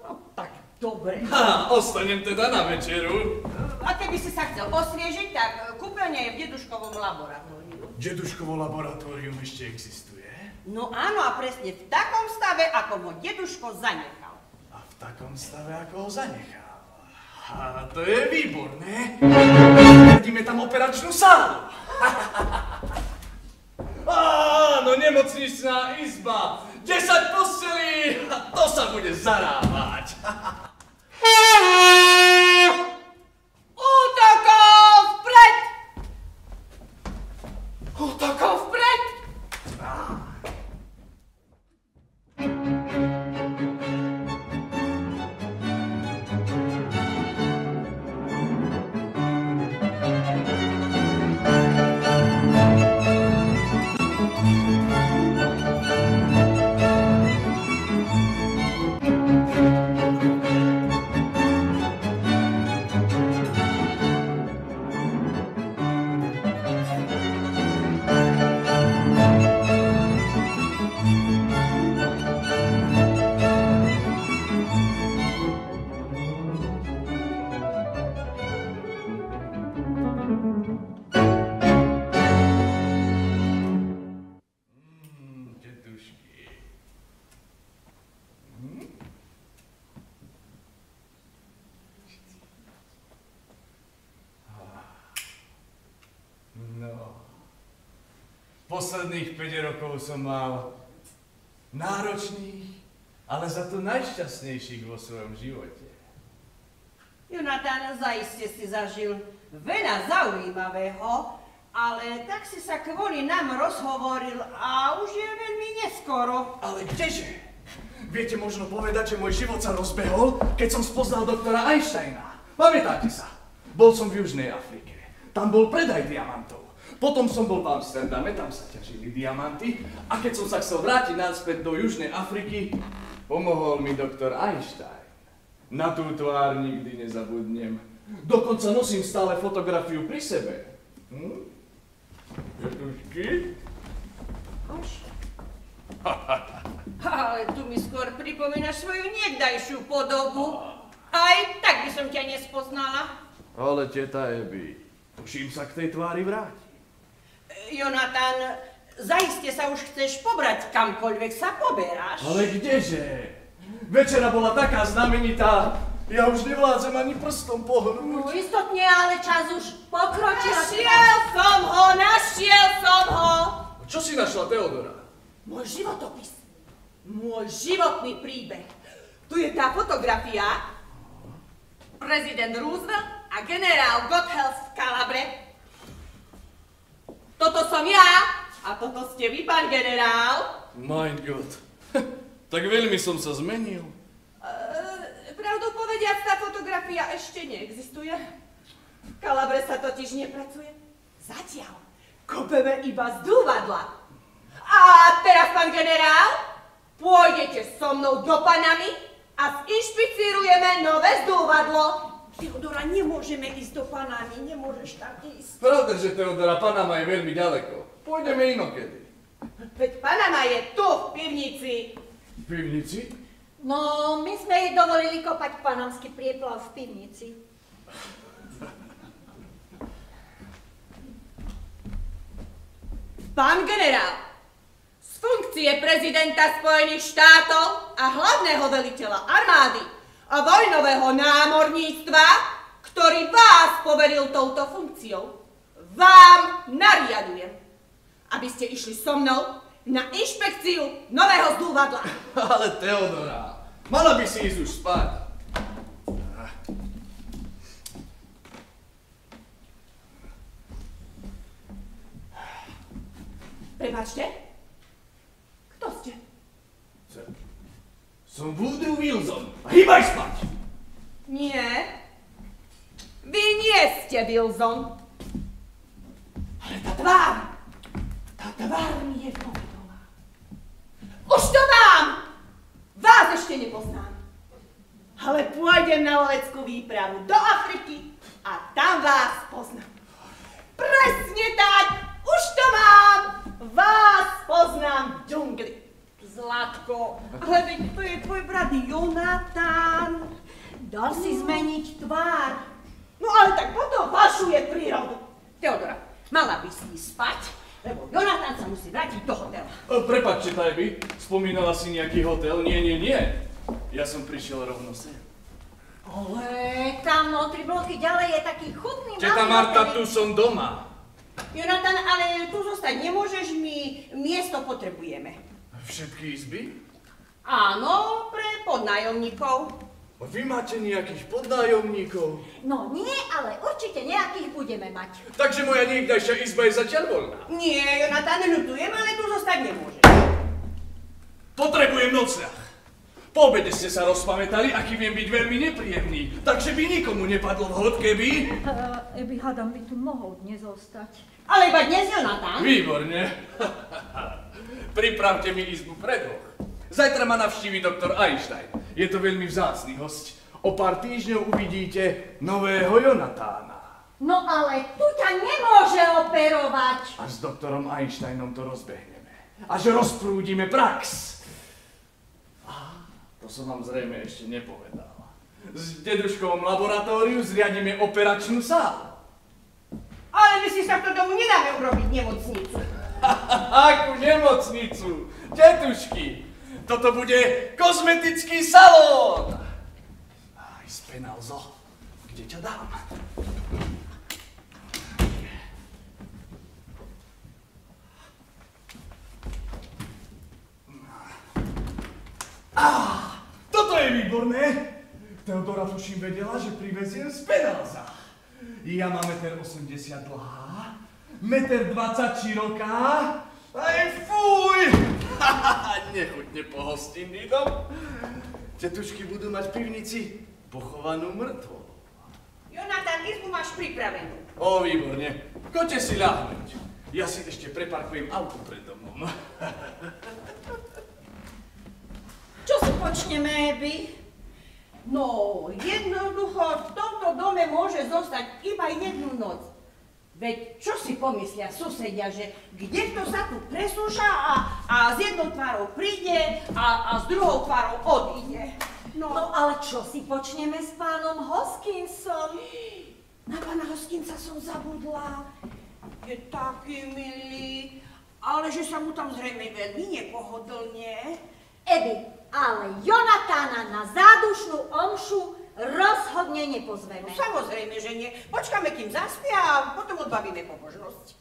No tak dobre. Ha, ostanem teda na večeru. A keby si sa chcel osviežiť, tak kúpeľňa je v deduškovom laboratóriu. Deduškovo laboratórium ešte existuje? No áno, a presne v takom stave, ako ho deduško zanechal. A v takom stave, ako ho zanechal. A to je výborné. Vidíme tam operačnú sálu. Áno, nemocničná izba. 10 postelí. To sa bude zarábať. Útokov vpred! Útokov vpred! Posledných 5 rokov som mal náročných, ale za to najšťastnejších vo svojom živote. Jonatan, zaiste si zažil veľa zaujímavého, ale tak si sa kvôli nám rozhovoril a už je veľmi neskoro. Ale kdeže? Viete možno povedať, že môj život sa rozbehol, keď som spoznal doktora Einsteina. Pamätáte sa? Bol som v Južnej Afrike. Tam bol predaj diamantov. Potom som bol v Amsterdame, tam sa ťažili diamanty. A keď som sa chcel vrátiť naspäť do Južnej Afriky, pomohol mi doktor Einstein. Na tú tvár nikdy nezabudnem. Dokonca nosím stále fotografiu pri sebe. Jetušky? Ale tu mi skôr pripomínaš svoju niekdajšiu podobu. Aj tak by som ťa nespoznala. Ale teta Ebi, tuším sa k tej tvári vráti. Jonatan, zaiste sa už chceš pobrať kamkoľvek sa poberáš. Ale kdeže? Večera bola taká znamenitá, Ja už nevládzem ani prstom pohnúť. No istotne, ale čas už pokročil. Našiel som ho! Čo si našla, Teodora? Môj životopis. Môj životný príbeh. Tu je tá fotografia. Prezident Roosevelt a generál Goethals v Kalabre. Toto som ja a toto ste vy, pán generál. Mein Gott. Tak veľmi som sa zmenil. Pravdu povediac, tá fotografia ešte neexistuje. V Kalabre sa totiž nepracuje. Zatiaľ kopeme iba z dúvadla. A teraz, pán generál, pôjdete so mnou do Panamy a zinšpicírujeme nové zdúvadlo. Teodora, nemôžeme ísť do Panamy, nemôžeš tam ísť. Pravda, že Teodora, Panama je veľmi ďaleko. Pôjdeme inokedy. Veď Panama je tu, v pivnici. V pivnici? No, my sme jej dovolili kopať panamský prieplav v pivnici. Pán generál, z funkcie prezidenta Spojených štátov a hlavného veliteľa armády a vojnového námorníctva, ktorý vás poveril touto funkciou, vám nariadujem, aby ste išli so mnou na inšpekciu nového zdúvadla. Ale Teodora, mala by si ísť už spať. Prepáčte, kto ste? Som Woodrow Wilson. Hýbaj spať! Nie, vy nie ste Wilson. Ale tá tvár mi je povedová. Už to mám! Vás ešte nepoznám. Ale pôjdem na loveckú výpravu do Afriky a tam vás poznám. Presne tak! Už to mám! Vás poznám v džungli. Zlatko, ale veď to je tvoj brat Jonatán. Dal si zmeniť tvár. No ale tak potom fašuje prírodu. Teodora, mala by si ísť spať, lebo Jonatán sa musí vrátiť do hotela. Prepáčte, Tajby, spomínala si nejaký hotel? Nie. Ja som prišiel rovno sem. Ale tam o 3 bloky ďalej je taký chutný Teta Marta, tu som doma. Jonatán, ale tu zostať nemôžeš, my miesto potrebujeme. Všetky izby? Áno, pre podnájomníkov. Vy máte nejakých podnájomníkov? No nie, ale určite nejakých budeme mať. Takže moja niekdajšia izba je zatiaľ voľná. Nie, Jonatán, ľutujem, ale tu zostať nemôžeš. Potrebujem nocľah. Po obede ste sa rozpamätali, aký viem byť veľmi nepríjemný, takže by nikomu nepadlo vhod, keby... Eby hádam by tu mohol dnes zostať. Ale iba dnes, Jonatán. Výborne. Pripravte mi izbu pre dvoch. Zajtra ma navštívi doktor Einstein. Je to veľmi vzácny hosť. O pár týždňov uvidíte nového Jonatána. No ale tu ťa nemôže operovať. A s doktorom Einsteinom to rozbehneme. Až rozprúdime prax. To som vám zrejme ešte nepovedal. S deduškovom laboratóriu zriadíme operačnú sálu. Ale my si sa v tom domu nedáme urobiť nemocnicu. Akú nemocnicu? Dedušky, toto bude kozmetický salón. Aj Spenalzo, kde ťa dám? Toto je výborné. Teodora tuším vedela, že priveziem Spenalza. Ja mám 1,80 m dlhá, 1,20 m široká. Aj fuj! Nechutne pohostinný dom. Tetušky budú mať v pivnici pochovanú mŕtvu. Jonatán, izbu máš pripravenú. Ó, výborne. Choďte si ľahnuť. Ja si ešte preparkujem auto pred domom. Čo si počneme, Abby? No, jednoducho v tomto dome môže zostať iba jednu noc. Veď čo si pomyslia susedia, že kdežto sa tu presúša a s jednou tvárou príde a s druhou tvárou odíde. No ale čo si počneme s pánom Hoskinsom? Na pána Hoskinsa som zabudla. Je taký milý, ale že sa mu tam zrejme veľmi nepohodlne. Abby, ale Jonatána na zádušnú omšu rozhodne nepozveme. No, samozrejme, že nie. Počkáme, kým zaspia a potom odbavíme pobožnosť.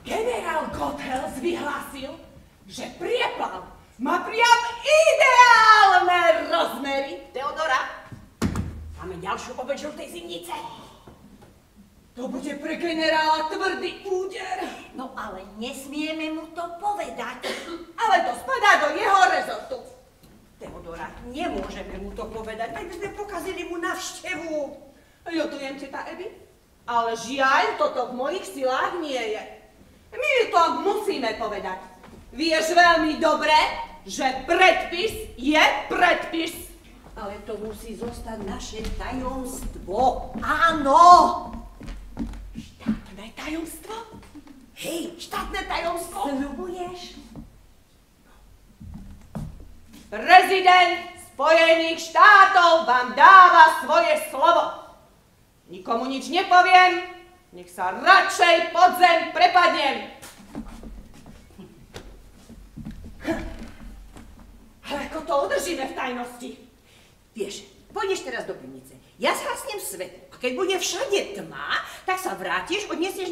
Generál Goethals vyhlásil, že prieplav má priam ideálne rozmery. Teodora, Máme ďalšiu obeť žltej zimnice. To bude pre generála tvrdý úder. No ale nesmieme mu to povedať. Ale to spadá do jeho rezortu. Teodora, nemôžeme mu to povedať, tak by sme pokazili mu návštevu. Ľutujem, teta Ebi, ale žiaľ, toto v mojich silách nie je. My to musíme povedať. Vieš veľmi dobre, že predpis je predpis. Ale to musí zostať naše tajomstvo. Áno! Štátne tajomstvo? Hej, štátne tajomstvo. Sľubuješ? Prezident Spojených štátov vám dáva svoje slovo. Nikomu nič nepoviem, nech sa radšej pod zem prepadnem. Ale ako to udržíme v tajnosti? Vieš, pôjdeš teraz do pivnice. Ja zhasnem svetlo a keď bude všade tma, tak sa vrátiš, odniesieš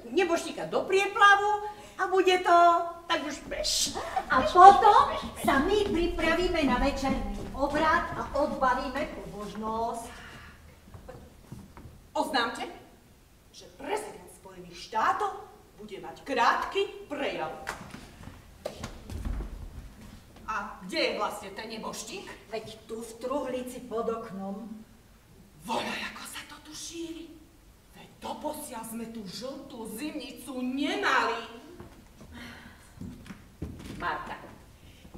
nebožníka do prieplavu a bude to, tak už beš. A potom sa my pripravíme na večerný obrad a odbavíme pobožnosť. Oznámte, že prezident Spojených štátov bude mať krátky prejav. A kde je vlastne ten nebožník? Veď tu v truhlici pod oknom. Voľaj, ako sa to tu šíri. Veď doposiaľ sme tu žltú zimnicu nemali. Marta,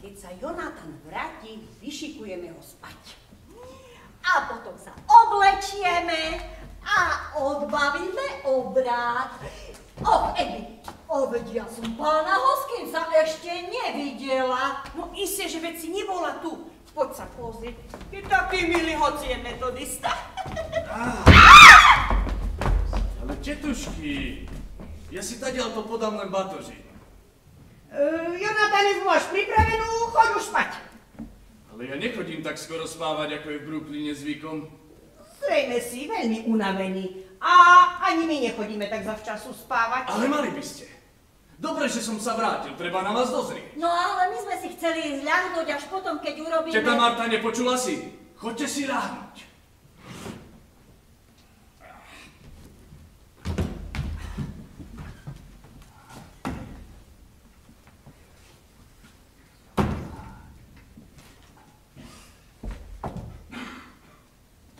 keď sa Jonatan vráti, vyšikujeme ho spať. A potom sa oblečieme a odbavíme obrad. Och, Ebi, veď ja som pána Hoskinsa ešte nevidela. No isté, že veď si nebola tu. Poď sa pozrieť. Je taký milý, hoci je metodista. Ale tetušky, ja si tadiaľ to podám len batoži. Jonatane, máš pripravenú, choď už spať. Ale ja nechodím tak skoro spávať, ako je v Brooklyne zvykom. Zrejme si veľmi unavený a ani my nechodíme tak zavčasu spávať. Ale mali by ste. Dobre, že som sa vrátil, treba na vás dozrieť. No ale my sme si chceli zľahnúť až potom, keď urobíme... Teta Marta, nepočula si? Choďte si ľahnuť.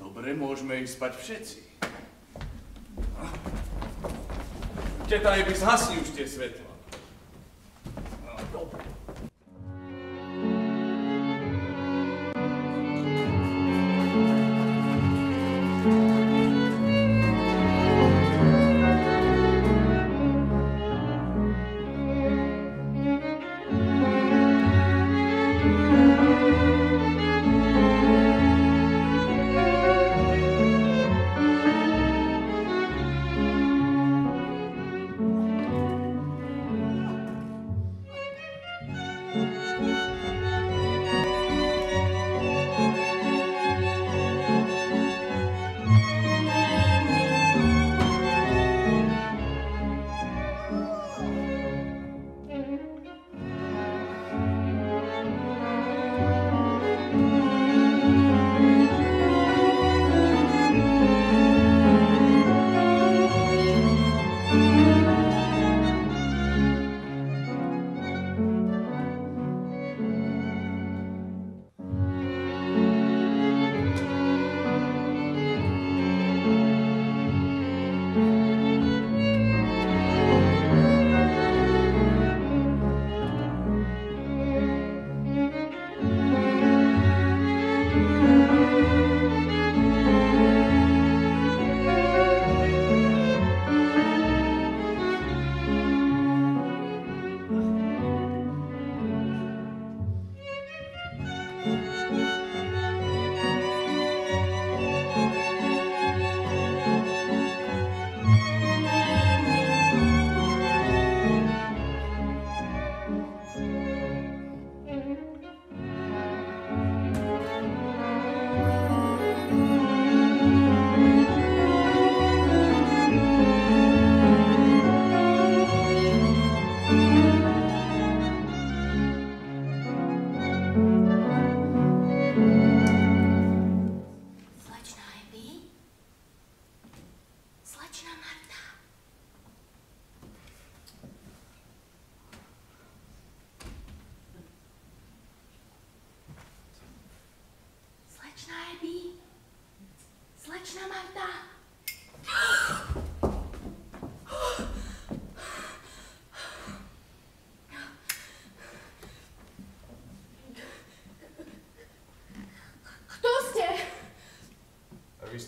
Dobre, môžeme ísť spať všetci. Teta Ebi, zhasni už tie svetla. Dobre.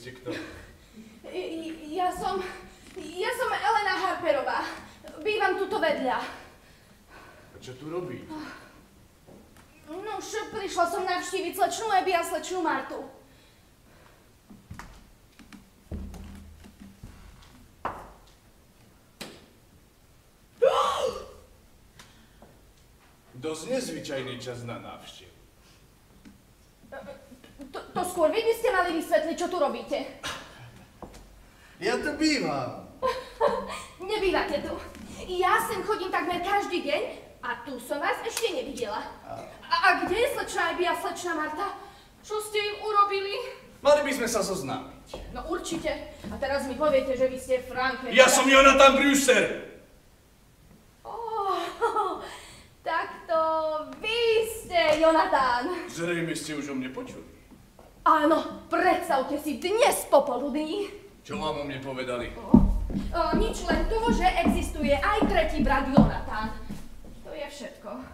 ste kto? Ja som Elena Harperová. Bývam tuto vedľa. A čo tu robíte? No už prišla som navštíviť slečnú Ebi a slečnú Martu. Dosť nezvyčajný čas na návštevu. To skôr vy by ste mali vysvetliť, čo tu robíte. Ja tu bývam. Nebývate tu. Ja sem chodím takmer každý deň a tu som vás ešte nevidela. A kde je slečná Ebi a slečná Marta? Čo ste im urobili? Mali by sme sa zoznámiť. No určite. A teraz mi poviete, že vy ste Frank. Ja som Jonathan Brewster. Tak to vy ste Jonathan. Zrejme ste už o mne počuli. Áno, predstavte si, dnes popoludní. Čo vám o mne povedali? Nič, len to, že existuje aj tretí brat Jonathan. To je všetko.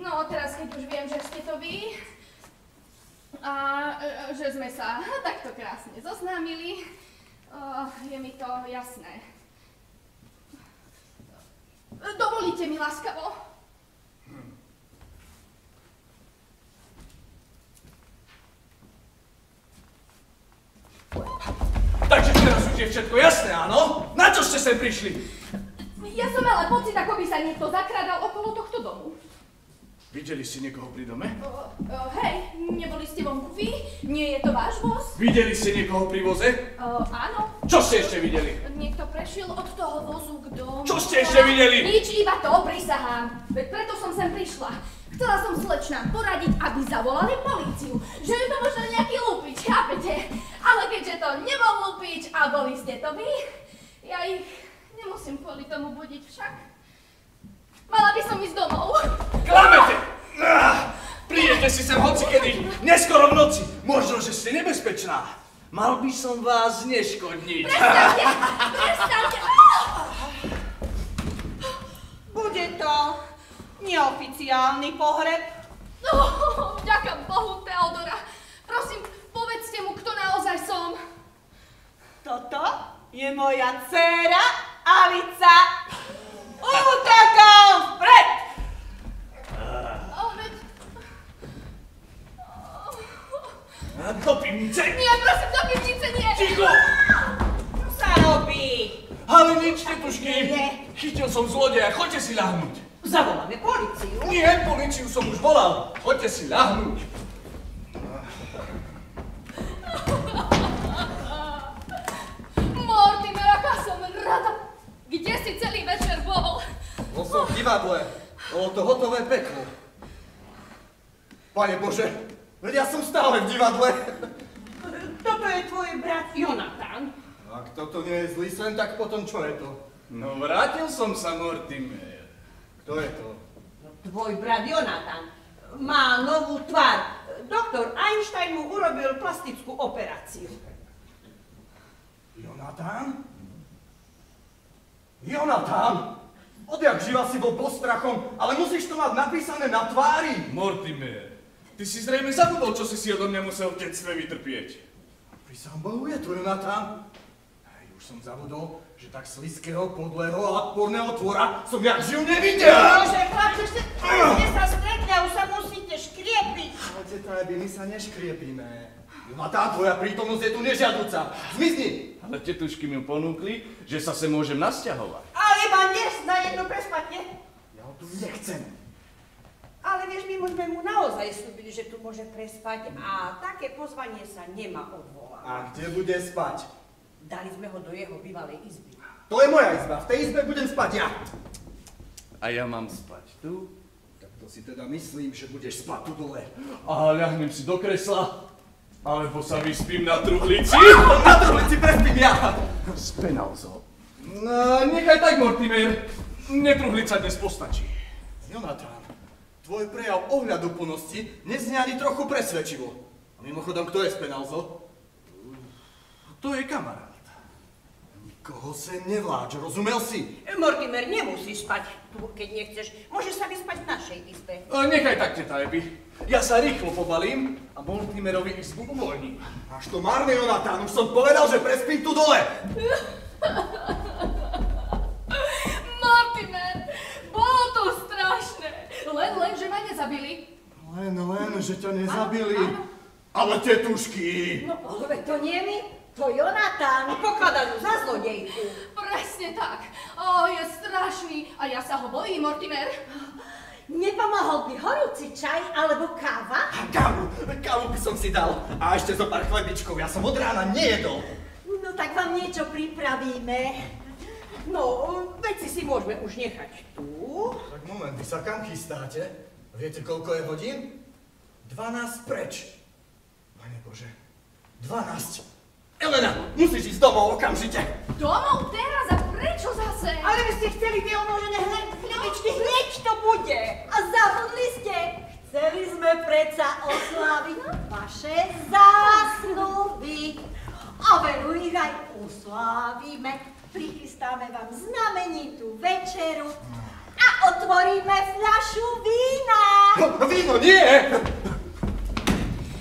No, teraz keď už viem, že ste to vy a že sme sa takto krásne zoznámili, je mi to jasné. Dovolíte mi láskavo? Takže teraz už je všetko jasné, áno? Na čo ste sem prišli? Ja som mala pocit, ako by sa niekto zakrádal okolo tohto domu. Videli ste niekoho pri dome? Hej, neboli ste vonku vy? Nie je to váš voz? Videli ste niekoho pri voze? Áno. Čo ste ešte videli? Niekto prešiel od toho vozu k domu. Čo ste ešte videli? Nič, iba to, prisahám. Veď preto som sem prišla. Chcela som slečnám poradiť, aby zavolali políciu. Že je to možno nejaký lupič, chápete? Ale keďže to nebol lupič a boli ste to vy, ja ich nemusím kvôli tomu budiť však. Mala by som ísť domov. Klamete! Prídete si sem hocikedy, neskoro v noci. Možno, že ste nebezpečná. Mal by som vás neškodniť. Prestaňte! Prestaňte! Bude to neoficiálny pohreb. Ďakujem Bohu, Teodora. Prosím, povedzte mu, kto naozaj som. Toto je moja dcéra Alica. Útokom vpred! Do pivnice! Nie, prosím, do pivnice nie! Ticho! Čo sa robí? Ale nič, tetušky. Chytil som zlodeja, choďte si ľahnúť. Zavoláme políciu. Nie, políciu som už volal. Choďte si ľahnúť. Mortimer, aká som rada. Kde si celý večer bol? Bol som v divadle. Bolo to hotové peklo. Pane Bože, veď ja som stále v divadle. Toto je tvoj brat Jonathan. Ak toto nie je zlý sen, tak potom čo je to? No vrátil som sa, Mortimer. Kto je to? Tvoj brat Jonathan má novú tvár. Doktor Einstein mu urobil plastickú operáciu. Jonathan? Jonathan! Odjak živa si bol pod strachom, ale musíš to mať napísané na tvári. Mortimer, ty si zrejme zabudol, čo si odo mňa musel v detstve vytrpieť. Pri sám Bohu je to, Jonathan. Už som zabudol, že tak slizkého, podlého a odporného tvora som jak živ nevidel. Bože, chlapče, ste sa stretli a už sa musíte škriepiť. Ale teta Ebi, my sa neškriepíme. Jonathan, tvoja prítomnosť je tu nežiaduca. Zmizni! Ale tetušky mi ponúkli, že sa sem môžem nasťahovať. Ale iba dnes na jedno prespatne. Ja ho tu nechcem. Ale vieš, my sme mu naozaj slúbili, že tu môže prespať a také pozvanie sa nemá odvolať. A kde bude spať? Dali sme ho do jeho bývalej izby. To je moja izba, v tej izbe budem spať ja. A ja mám spať tu? Tak to si teda myslím, že budeš spať tu dole. A ľahnem si do kresla, alebo sa vyspím na truhlici. Na truhlici prespím ja. Spenal som. No, nechaj tak, Mortimer. Netruhlica dnes postačí. Jonathan, tvoj prejav ohľadu plnosti neznie ani trochu presvedčivo. A mimochodom, kto je Spenalzo? To je kamarát. Nikoho sem nevláč, rozumel si? Mortimer, nemusíš spať tu, keď nechceš. Môžeš sa vyspať v našej izbe. Nechaj tak, teta Ebi. Ja sa rýchlo pobalím a Mortimerovi izbu uvoľním. Až to marný, Jonatán, už som povedal, že prespím tu dole. Mortimer, bolo to strašné. Len, že ma nezabili. Len, že ťa nezabili. Ale tetušky. No, ale to nie my, to Jonatán. Pokladajú za zlodejku. Presne tak. Je strašný a ja sa ho bojím, Mortimer. Nepomohol by horúci čaj alebo káva? Kávu by som si dal. A ešte zo pár chlebičkov, ja som od rána nejedol. No tak vám niečo pripravíme. No, veci si môžeme už nechať tu. Tak moment, vy sa kam chystáte? Viete, koľko je hodín? 12 preč. Pane Bože, 12. Elena, musíš ísť domov okamžite. Domov teraz a prečo zase? Ale vy ste chceli tie omožené chlebičky, hneď to bude. A zabudli ste, chceli sme predsa osláviť vaše zásluhy. A veru ich aj oslávime. Prichystáme vám znamenitú večeru a otvoríme fľašu vína. Víno nie!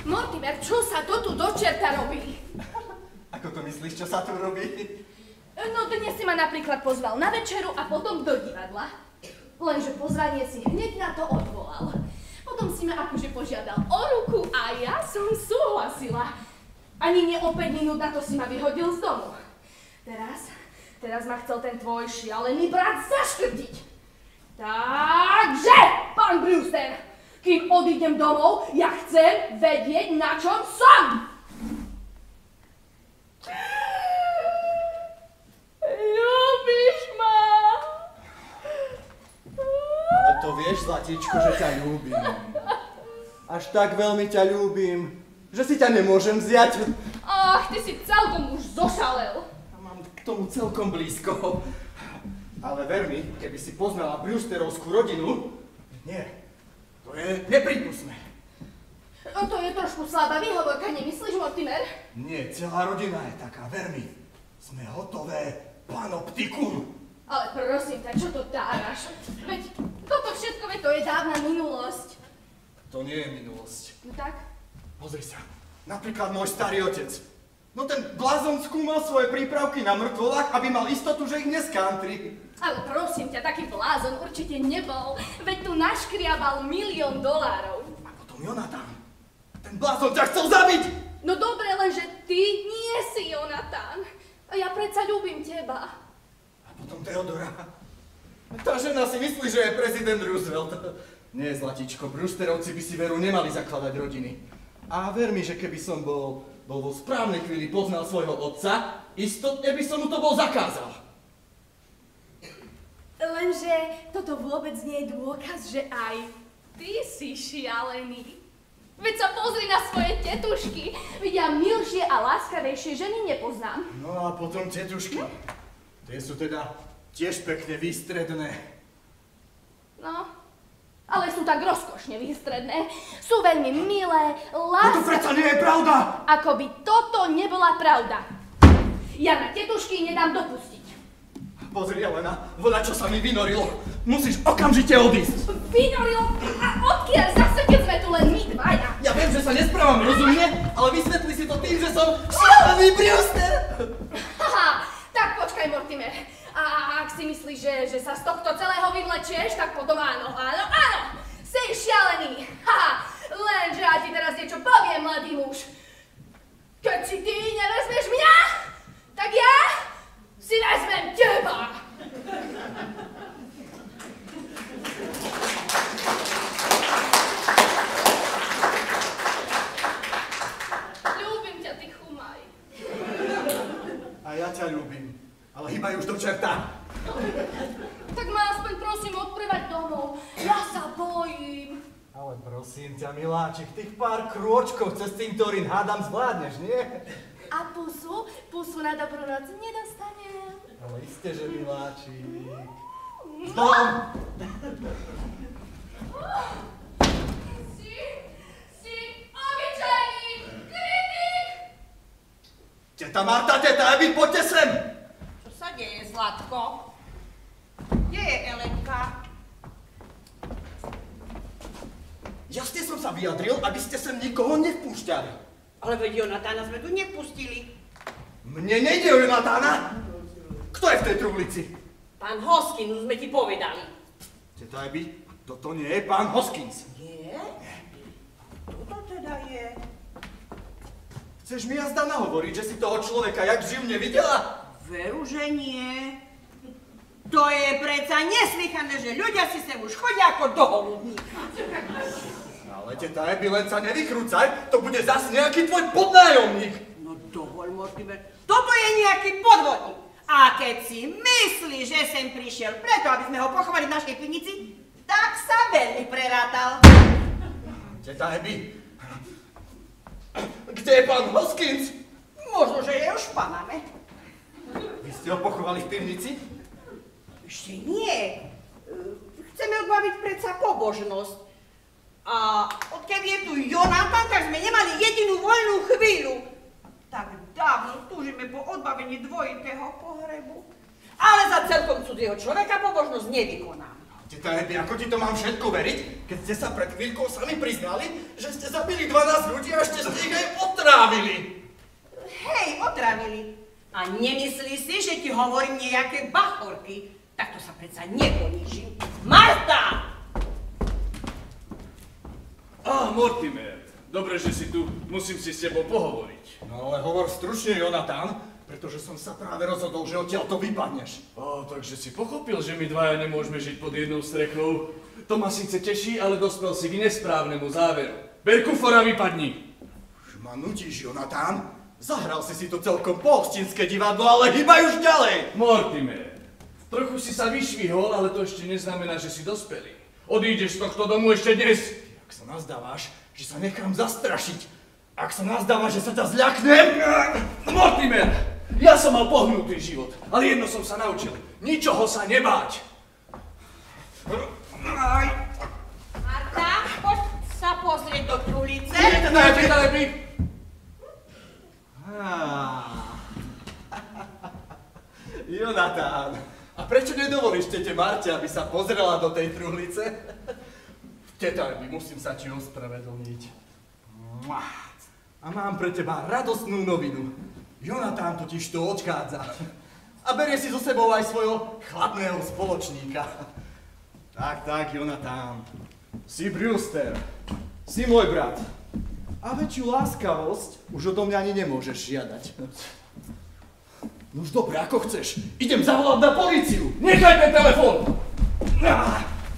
Mortimer, čo sa to tu do čerta robí? Ako to myslíš, čo sa tu robí? No dnes si ma napríklad pozval na večeru a potom do divadla. Lenže pozvanie si hneď na to odvolal. Potom si ma akože požiadal o ruku a ja som súhlasila. Ani nie o 5 minút na to si ma vyhodil z domu. Teraz ma chcel ten tvoj šialený brat zaškrtiť. Takže, pán Brewster, kým odídem domov, ja chcem vedieť, na čom som. Ľúbiš ma? Ale to vieš, Zlatičko, že ťa ľúbim. Až tak veľmi ťa ľúbim, že si ťa nemôžem vziať. Ach, ty si celkom už zošalel. A mám k tomu celkom blízko. Ale ver mi, keby si poznala Brewsterovskú rodinu, nie, to je neprípustné. To je trošku slabá výhovorka, nemyslíš, Mortimer? Nie, celá rodina je taká, ver mi. Sme hotové, panoptikum. Ale prosím ťa, čo to táraš? Veď toto všetko, to je dávna minulosť. To nie je minulosť. No tak? Pozri sa, napríklad môj starý otec. No ten blázon skúmal svoje prípravky na mŕtvolách, aby mal istotu, že ich neskantri. Ale prosím ťa, taký blázon určite nebol. Veď tu naškriabal $1 000 000. A potom Jonatán. Ten blázon ťa chcel zabiť! No dobre, lenže ty nie si Jonatán. A ja predsa ľúbim teba. A potom Teodora. Tá žena si myslí, že je prezident Roosevelt. Nie, Zlatičko, Brewsterovci by si veru nemali zakladať rodiny. A ver mi, že keby som bol vo správnej chvíli poznal svojho otca, istotne by som mu to bol zakázal. Lenže toto vôbec nie je dôkaz, že aj ty si šialený. Veď sa pozri na svoje tetušky. Ja milšie a láskavejšie ženy nepoznám. No a potom tetušky. Tie sú teda tiež pekne výstredné. No, ale sú tak rozkošne výstredné. Sú veľmi milé, No to predsa nie je pravda! Ako by toto nebola pravda. Ja na tetušky nedám dopustiť. Pozri, Elena, voľa čo sa mi vynorilo. Musíš okamžite odísť. Vynorilo? A odkiaľ zase, keď sme tu len my dvaja? Ja viem, že sa nesprávam rozumne, ale vysvetli si to tým, že som šialený Brewster. Haha, tak počkaj, Mortimer. A ak si myslíš, že sa z tohto celého vyvlečieš, tak potom áno. Si šialený. Haha, lenže ja ti teraz niečo poviem, mladý muž. Keď si ty nevezmeš mňa, tak ja si vezmem teba. Ľúbim ťa, ty chumaj. A ja ťa ľúbim, ale hýbaj už do čerta. Tak ma aspoň prosím odprevať domov. Ja sa bojím. Ale prosím ťa, miláčik, tých pár krôčkov cez cintorín hádam zvládneš, nie? A pusu na dobrú noc nedostanem. Ale isté, že miláčik. Dom! Si obyčajný kritik! Teta Marta, teta Ebi, poďte sem! Čo sa deje, Zlatko? Kde je Elenka? Jasne som sa vyjadril, aby ste sem nikoho nevpúšťali. Ale veď Jonatána sme tu nepustili. Mne nejde o Jonatána. Kto je v tej truhlici? Pán Hoskins, sme ti povedali. Teta Abby, toto nie je pán Hoskins. Nie? Kto to teda je? Chceš mi jazda nahovoriť, že si toho človeka jak živ nevidela? Veru, že nie. To je predsa neslychané, že ľudia si sem už chodia ako do holubníka. Ale teta Abby, len sa nevykrúcaj, to bude zas nejaký tvoj podnájomník. No dovol, Mortimer, toto je nejaký podvodník. A keď si myslí, že sem prišiel preto, aby sme ho pochovali v našej pivnici, tak sa veľmi prerátal. Teta Abby, kde je pán Hoskins? Možno, že je už v Paname. Vy ste ho pochovali v pivnici? Ešte nie. Chceme odbaviť predsa pobožnosť. A odkedy je tu Jonatan, tak sme nemali jedinú voľnú chvíľu. Tak dávno túžime po odbavení dvojitého pohrebu. Ale za celkom cudzieho človeka pobožnosť nevykonám. Teta Abby, ako ti to mám všetko veriť, keď ste sa pred chvíľkou sami priznali, že ste zabili 12 ľudí a ešte ste ich aj otrávili? Hej, otrávili. A nemyslí si, že ti hovorím nejaké bachorky. Takto sa predsa neponížim. Marta! Mortimer, dobre, že si tu. Musím si s tebou pohovoriť. No ale hovor stručne, Jonatán, pretože som sa práve rozhodol, že odtiaľto vypadneš. Takže si pochopil, že my dvaja nemôžeme žiť pod jednou strechou. To ma síce teší, ale dospel si k nesprávnemu záveru. Ber kufor a vypadni. Už ma nutíš, Jonatán. Zahral si to celkom pohostinské divadlo, ale hýbaj už ďalej. Mortimer, trochu si sa vyšvihol, ale to ešte neznamená, že si dospelý. Odídeš z tohto domu ešte dnes. Ak sa nazdávaš, že sa nechám zastrašiť, ak sa nazdávaš, že sa ťa zľaknem... Mortimer, ja som mal pohnutý život, ale jedno som sa naučil. Ničoho sa nebáť. Marta, poď sa pozrieť do truhlice. Teta Abby. Jonatán, a prečo nedovolíš tete Marte, aby sa pozrela do tej truhlice? Teta Abby, musím sa ti ospravedlniť. A mám pre teba radostnú novinu. Jonatán totiž to odchádza. A berie si so sebou aj svojho chladného spoločníka. Tak, Jonatán. Si Brewster. Si môj brat. A väčšiu láskavosť už odo mňa ani nemôžeš žiadať. Nož dobre, ako chceš. Idem zavolať na políciu. Nechaj ten telefón.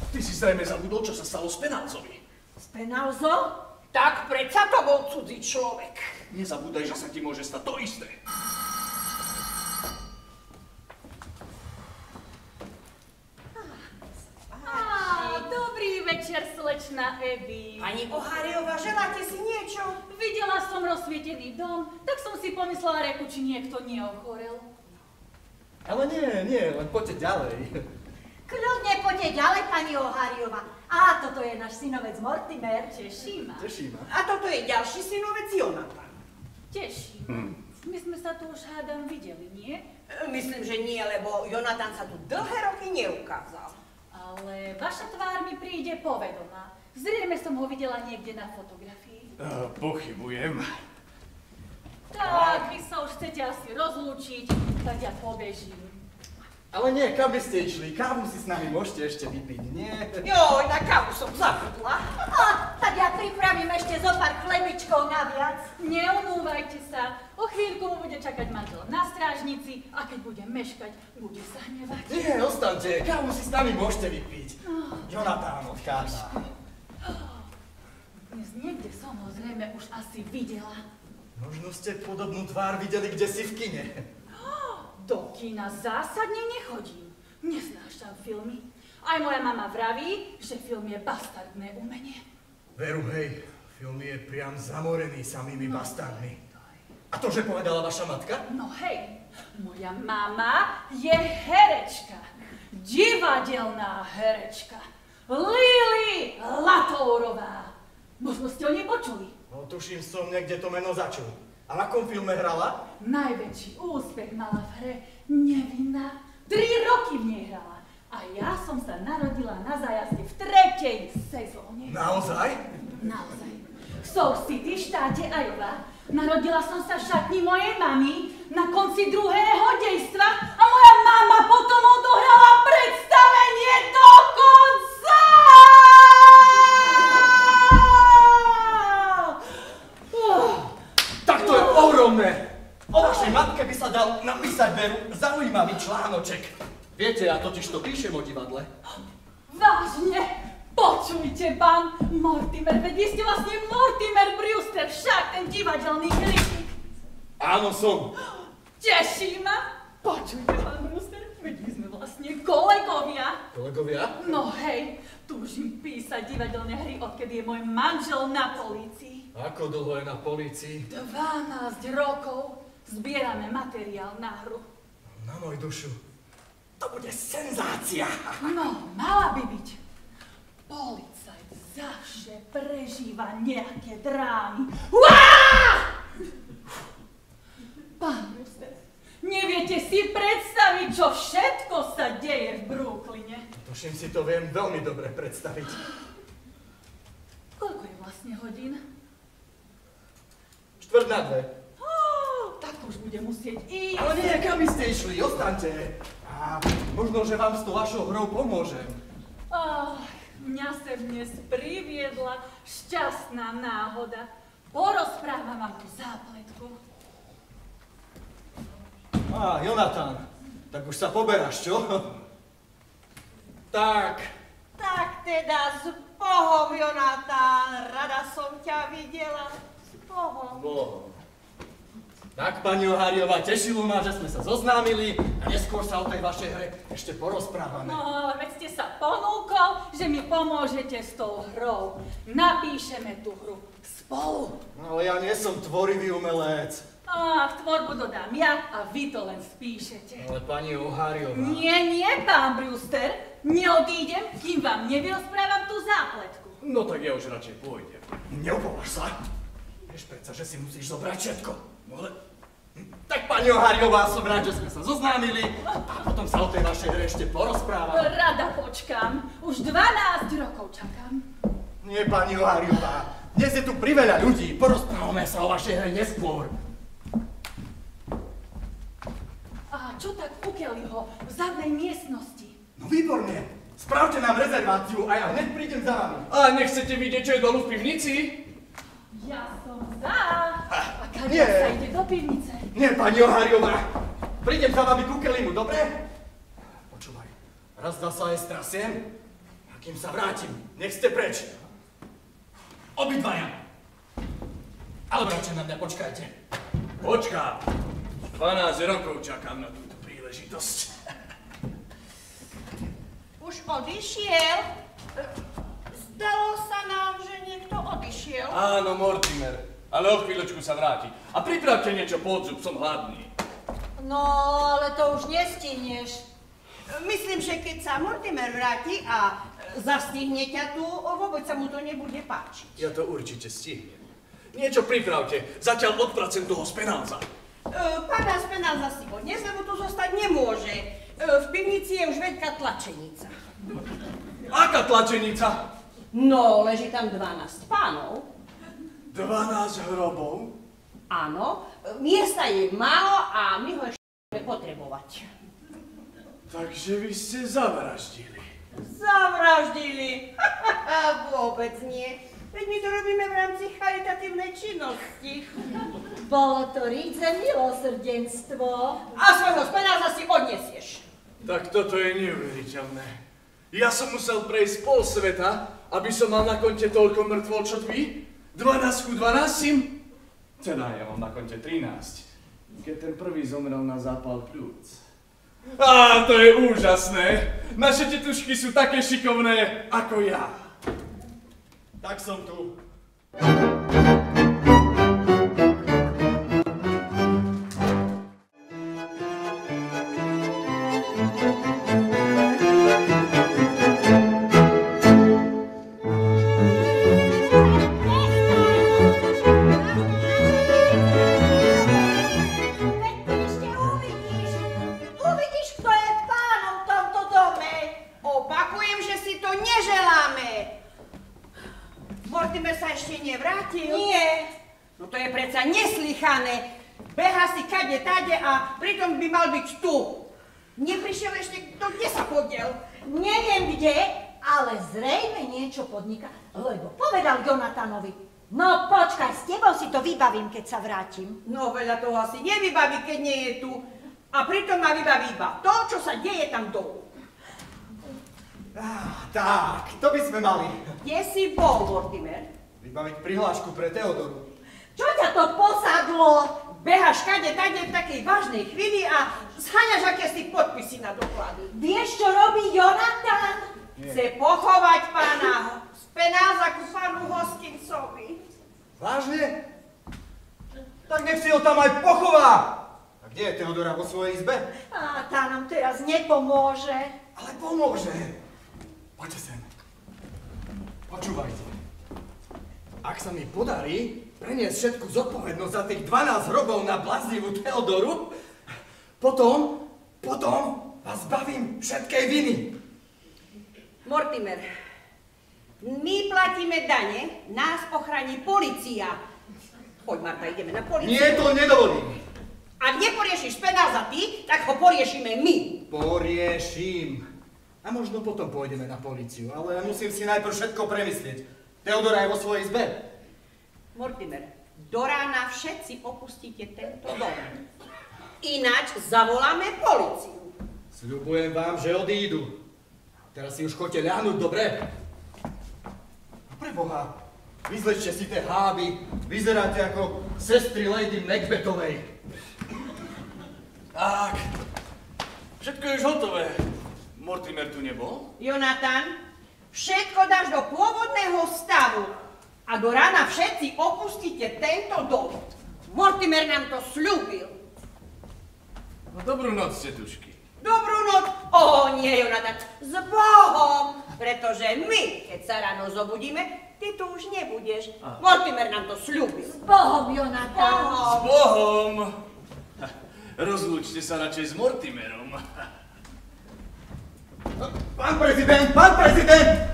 Ty si zrejme zabudol, čo sa stalo s Penalzovi. S Penalzo? Tak predsa to bol cudzí človek. Nezabúdaj, že sa ti môže stať to isté. Dobrý večer, slečna Abby. Pani O'Hariová, želáte si niečo? Videla som rozsvietený dom, tak som si pomyslela reku, či niekto neochorel. Ale nie, len poďte ďalej. Kľudne poďte ďalej, pani O'Hariová. A toto je náš synovec Mortimer. Teší ma. A toto je ďalší synovec Jonatan. Teší ma. My sme sa tu už hádam videli, nie? Myslím, že nie, lebo Jonatan sa tu dlhé roky neukázal. Ale vaša tvár mi príde povedomá. Zrejme som ho videla niekde na fotografii. Pochybujem. Tak, vy sa už chcete asi rozlúčiť, tak ja pobežím. Ale nie, kam by ste išli? Kávu si s nami môžete ešte vypiť, nie? Joj, na kávu som zabudla. Tak ja pripravím ešte zo pár chlebičkov naviac. Neunúvajte sa. O chvíľku mu bude čakať manžel na strážnici a keď bude meškať, bude sa hnevať. Nie, ostaňte, kávu si s nami môžete vypiť. Jonatán odchádza. Dnes niekde som ho zrejme už asi videla. Možno ste podobnú tvár videli kdesi v kine. Do kina zásadne nechodím. Neznášam filmy. Aj moja mama vraví, že film je bastardné umenie. Veru, hej, film je priam zamorený samými bastardmi. A to, že povedala vaša matka? No hej, moja mama je herečka. Divadelná herečka. Lili Latourová. Možno ste o nej počuli. No, tuším som niekde to meno začul. A v akom filme hrala? Najväčší úspech mala v hre Nevinná. 3 roky v nej hrala. A ja som sa narodila na zájazde v 3. sezóne. Naozaj? Naozaj. V Soul City, štáte Iowa, narodila som sa v šatni mojej mamy na konci druhého dejstva a moja mama potom odohrala predstavenie do konca! Tak to je ohromné! O vašej matke by sa dal napísať veru zaujímavý článoček. Viete, ja totiž to píšem o divadle. Vážne? Počujte, pán Mortimer, veď vy ste vlastne Mortimer Brewster, však ten divadelný kritik. Áno, som. Teší ma. Počujte, pán Brewster, veď my sme vlastne kolegovia. Kolegovia? No hej, túžim písať divadelné hry, odkedy je môj manžel na polícii. Ako dlho je na polícii? 12 rokov. Zbierame materiál na hru. Na môj dušu. To bude senzácia. No, mala by byť. Policajt zavše prežíva nejaké drámy. Pán Brewster, neviete si predstaviť, čo všetko sa deje v Brooklyne. Tuším si to viem veľmi dobre predstaviť. Koľko je vlastne hodín? 1:45. Tak už budem musieť ísť. Ale nie, kam by ste išli? Ostaňte. A možno, že vám s tou vašou hrou pomôžem. Mňa sa dnes priviedla šťastná náhoda. Porozprávam vám tú zápletku. Jonatán, tak už sa poberáš, čo? Tak. Tak teda s Bohom, Jonatán, rada som ťa videla. S Bohom. Tak, pani Oháriová, tešilo ma, že sme sa zoznámili a neskôr sa o tej vašej hre ešte porozprávame. No, ale veď ste sa ponúkol, že mi pomôžete s tou hrou. Napíšeme tú hru spolu. No, ale ja nie som tvorivý umelec. Tvorbu dodám ja a vy to len spíšete. Ale pani Oháriová... Nie, pán Brewster. Neodídem, kým vám nevyrozprávam tú zápletku. No tak ja už radšej pôjdem. Neopováž sa. Vieš predsa, že si musíš zobrať všetko. No ale... Tak pani Oháriová, som rád, že sme sa zoznámili a potom sa o tej vašej hre ešte porozprávame. Rada počkám. Už 12 rokov čakám. Nie, pani Oháriová. Dnes je tu priveľa ľudí. Porozprávame sa o vašej hre neskôr. A čo tak u Kellyho v zadnej miestnosti? No výborne. Spravte nám rezerváciu a ja hneď prídem za vami. A nechcete vidieť, čo je dolu v pivnici? Ja som za. A kaďa Nie. sa ide do pivnice? Nie, pani Oháriová. Prídem za vami ku Kellymu, dobre? Počúvaj, raz sa aj strasiem a kým sa vrátim, nech ste preč. Obidvaja. Ale radšej na mňa počkajte. Počkám. 12 rokov čakám na túto príležitosť. Už odišiel? Zdalo sa nám, že niekto odišiel. Áno, Mortimer, ale o chvíľočku sa vráti. A pripravte niečo pod zub, som hladný. No, ale to už nestihneš. Myslím, že keď sa Mortimer vráti a zastihne ťa tu, vôbec sa mu to nebude páčiť. Ja to určite stihnem. Niečo pripravte, zatiaľ odpracem toho Spenalza. Pána Spenalza si odnes, lebo tu zostať nemôže. V pivnici je už veľká tlačenica. Aká tlačenica? No, leží tam 12 pánov. 12 hrobov? Áno, miesta je málo a my ho ešte budeme potrebovať. Takže vy ste zavraždili. Zavraždili? Vôbec nie. Veď my to robíme v rámci charitatívnej činnosti. Bolo to rídze milosrdenstvo. A svojho Spenalza si odnesieš. Tak toto je neuveriteľné. Ja som musel prejsť pol sveta, aby som mal na konte toľko mŕtvol, čo vy? 12 ku 12? Teda ja mám na konte 13. Keď ten prvý zomrel na zápal pľúc. Á, to je úžasné. Naše tetušky sú také šikovné ako ja. Tak som tu. Uvidíš, kto je pánom v tomto dome. Opakujem, že si to neželáme. Mortimer sa ešte nevrátil? Nie. No to je predsa neslychané. Beha si kade tade a pritom by mal byť tu. Neprišiel ešte, kto kde sa podiel? Neviem kde, ale zrejme niečo podniká, lebo povedal Jonathanovi. No počkaj, s tebou si to vybavím, keď sa vrátim. No veľa toho asi nevybaví, keď nie je tu. A pritom ma vybaví iba to, čo sa deje tam dolu. Tak, to by sme mali. Kde si bol, Mortimer? Vybaviť prihlášku pre Teodoru. Čo ťa to posadlo? Behaš kade tade v takej vážnej chvíli a zháňaš akési podpisy na doklady. Vieš, čo robí Jonathan? Chce pochovať pána z penáza ku pánu hostincovi. Vážne? Tak nech si ho tam aj pochová. A kde je Teodora vo svojej izbe? A tá nám teraz nepomôže. Ale pomôže. Poďte sem. Počúvajte. Ak sa mi podarí preniesť všetku zodpovednosť za tých 12 rokov na bláznivú Teodoru, potom vás zbavím všetkej viny. Mortimer, my platíme dane, nás ochráni polícia. Poď, Marta, ideme na políciu. Nie, to nedovolím. Ak neporiešiš penáza ty, tak ho poriešime my. Porieším. A možno potom pôjdeme na políciu, ale musím si najprv všetko premyslieť. Teodora je vo svojej izbe. Mortimer, do rána všetci opustíte tento dom. Ináč zavoláme políciu. Sľubujem vám, že odídu. Teraz si už chodte ľahnúť, dobre? Preboha, vyzlečte si tie háby. Vyzeráte ako sestry Lady Macbethovej. Tak, všetko je už hotové. Mortimer tu nebol? Jonathan, všetko dáš do pôvodného stavu a do rána všetci opustíte tento dom. Mortimer nám to sľúbil. No dobrú noc, tetušky. Dobrú noc. Nie, Jonathan, s Bohom, pretože my, keď sa ráno zobudíme, ty tu už nebudeš. Mortimer nám to sľúbil. S Bohom, Jonathan. S Bohom. Rozlúčte sa radšej s Mortimerom. Pán prezident, pán prezident!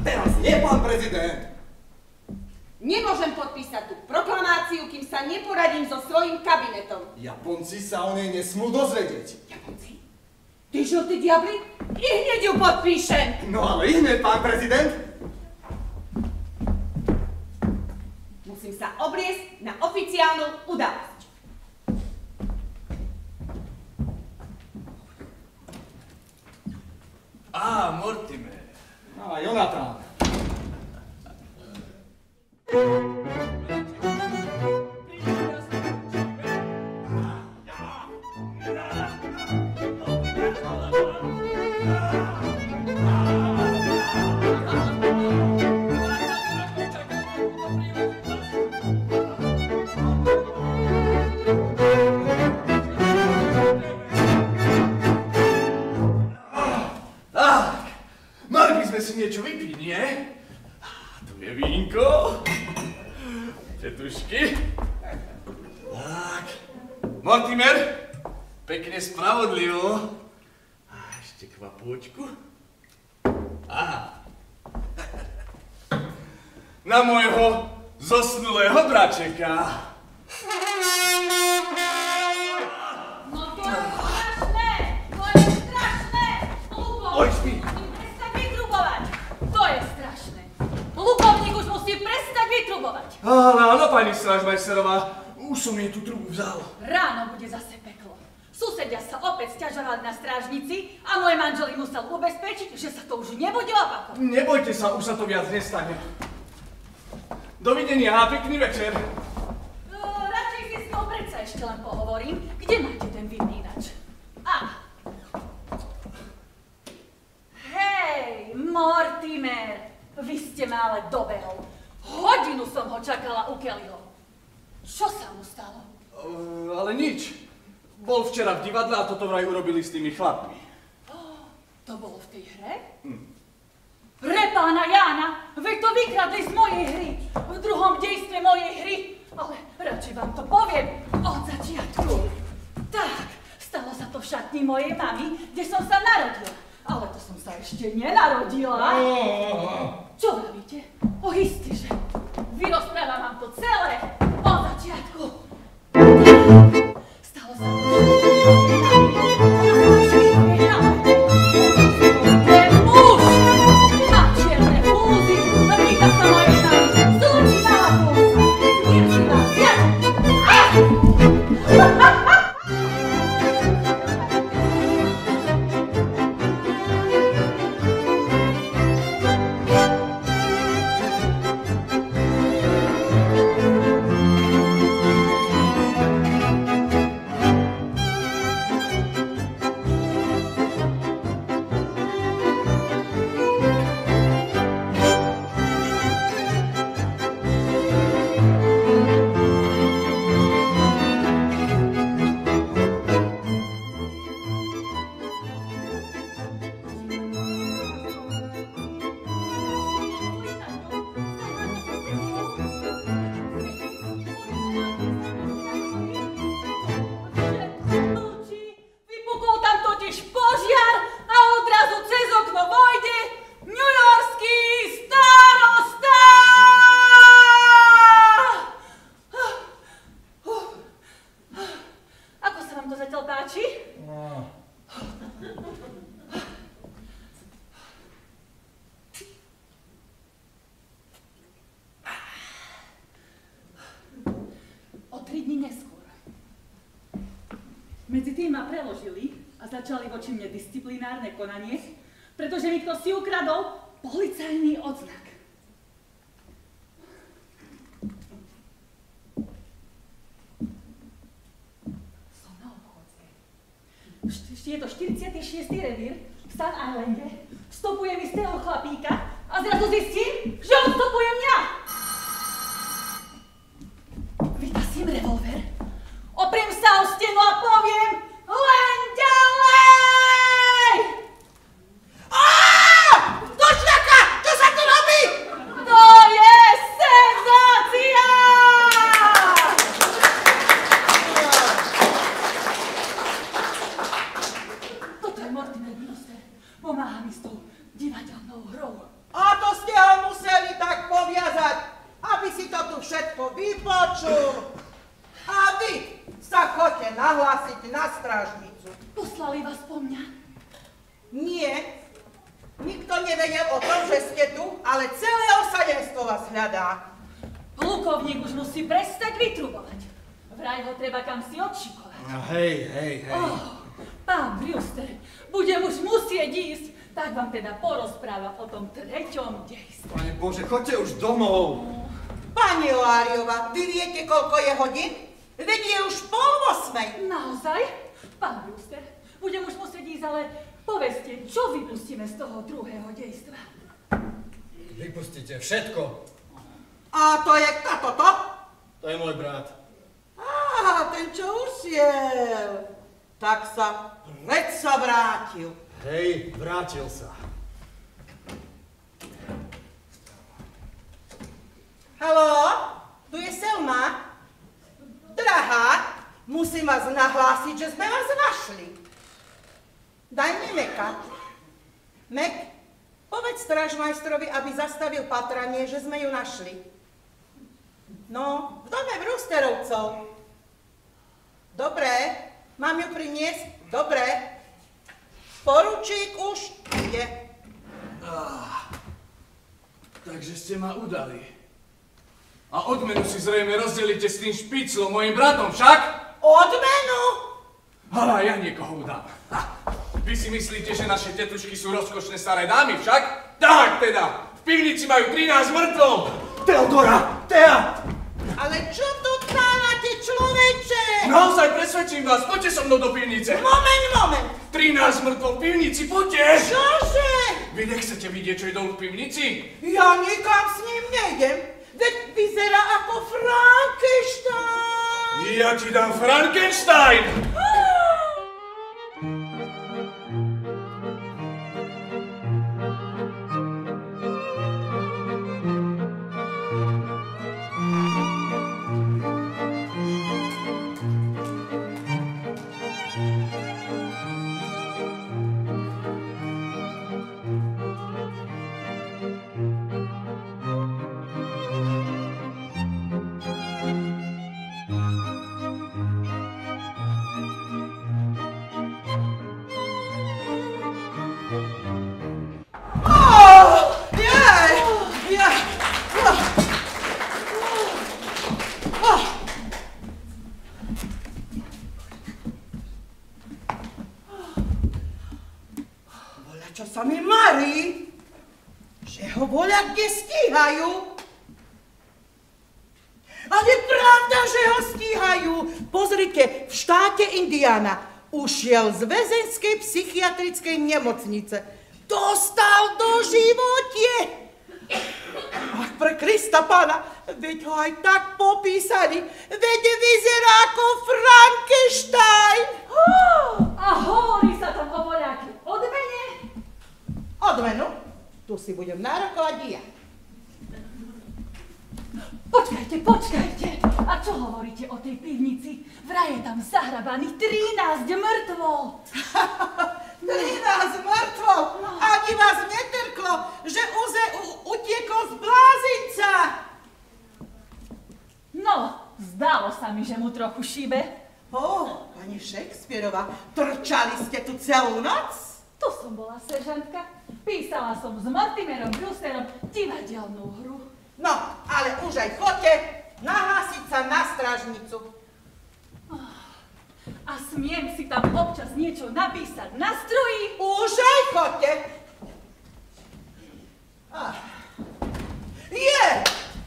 Teraz nie, pán prezident! Nemôžem podpísať tú proklamáciu, kým sa neporadím so svojím kabinetom. Japonci sa o nej nesmú dozvedieť. Japonci? Ty žltý diabli? I hneď ju podpíšem. No ale hneď, pán prezident. Musím sa obliecť na oficiálnu udalosť. Mortimer. Jonathan. Niečo vypiť, nie? Tu je vínko. Tetušky. Tak. Mortimer, pekne spravodlivo. A ešte kvapôčku. Aha. Na môjho zosnulého bračeka. No to je strašné! To je strašné! Oj, spí. To je strašné. Plukovník už musí prestať vytrubovať. Áno, pani strážmajsterová, už som jej tú trubu vzal. Ráno bude zase peklo. Susedia sa opäť sťažovali na strážnici a môj manžel im musel ubezpečiť, že sa to už nebude opakovať. Nebojte sa, už sa to viac nestane. Dovidenia a pekný večer. Radšej si s tou predsa ešte len pohovorím. Kde máte ten vypínač? Hej, Mortimer, vy ste ma ale dobehol. Hodinu som ho čakala u Kellyho. Čo sa mu stalo? Ale nič. Bol včera v divadle a toto vraj urobili s tými chlapmi. To bolo v tej hre? Pre pána Jána, veď to vykradli z mojej hry. V druhom dejstve mojej hry. Ale radšej vám to poviem od začiatku. Tak, stalo sa to v šatni mojej mamy, kde som sa narodila. Ale to som sa ešte nenarodila. Čo vravíte? Medzi tým ma preložili a začali voči mne disciplinárne konanie, pretože mi kto si ukradol policajný odznak. Som na obchodzke. Je to 46. revír v Sun Islande. Stopujem istého chlapíka a zrazu zistím, že on stopuje mňa. Vytasím revolver, opriem sa o stenu a poviem len ďalej! Dočľaka! Čo sa tu robí? To je senzácia! Toto je Mortimer Brewster. Pomáha mi s tou divadelnou hrou. A to ste ho museli tak poviazať, aby si to tu všetko vypočul. A vy sa chodte nahlásiť na strážnicu. Poslali vás po mňa? Nie. Nikto nevedel o tom, že ste tu, ale celé osadenstvo vás hľadá. Plukovník už musí prestať vytrubovať. Vraj ho treba kam si odšikovať. Hej. Pán Brewster, budem už musieť ísť, tak vám teda porozprávam o tom treťom dejstve. Pane Bože, choďte už domov. Pani Láriová, vy viete, koľko je hodín? Veď je už 7:30. Naozaj? Pán Brewster, budem už musieť ísť, ale povedzte, čo vypustíme z toho druhého dejstva? Vypustíte všetko. A to je kto toto? To je môj brat. Á, ten, čo ušiel. Tak sa predsa vrátil. Hej, vrátil sa. Haló, tu je Selma. Drahá, musím vás nahlásiť, že sme vás našli. Daj mi Meka. Mek, povedz strážmajstrovi, aby zastavil patranie, že sme ju našli. No, v dome Brewsterovcov. Dobre, mám ju priniesť? Dobre. Poručík už ide. Takže ste ma udali. A odmenu si zrejme rozdelíte s tým špiclom, mojim bratom, však? Odmenu? Ale ja niekoho udám. Vy si myslíte, že naše tetušky sú rozkošné staré dámy, však? Tak teda, v pivnici majú 13 mŕtvol. Teodora! Tea! Ale čo tu tánate, človeče? Naozaj presvedčím vás, poďte so mnou do pivnice. Moment. 13 mŕtvol v pivnici, poďte! Čože? Vy nechcete vidieť, čo je dolu v pivnici? Ja nikam s ním nejdem. Veď vyzerá ako Frankenstein. Ja ti dám Frankenstein! Čo sa mi marí, že ho voľa kde stíhajú. Ale pravda, že ho stíhajú. Pozrite, v štáte Indiana ušiel z väzenskej psychiatrickej nemocnice. Dostal do životie. Ach, pre Krista Pána, veď ho aj tak popísali. Veď vyzerá ako Frankenstein. A hovorí sa tam o voľaký odmene? Odmenu? Tu si budem nárokovať i ja. Počkajte. A čo hovoríte o tej pivnici? Vraj je tam zahrabaných 13 mŕtvol. 13 mŕtvol? Ani vás netrklo, že utiekol z blázinca. No, zdalo sa mi, že mu trochu šíbe. Pani Shakespearová, trčali ste tu celú noc? Tu som bola, seržantka. Písala som s Mortimerom Brewsterom divadelnú hru. No, ale už aj chodte nahlásiť sa na strážnicu. A A smiem si tam občas niečo napísať na stroji? Už aj chodte.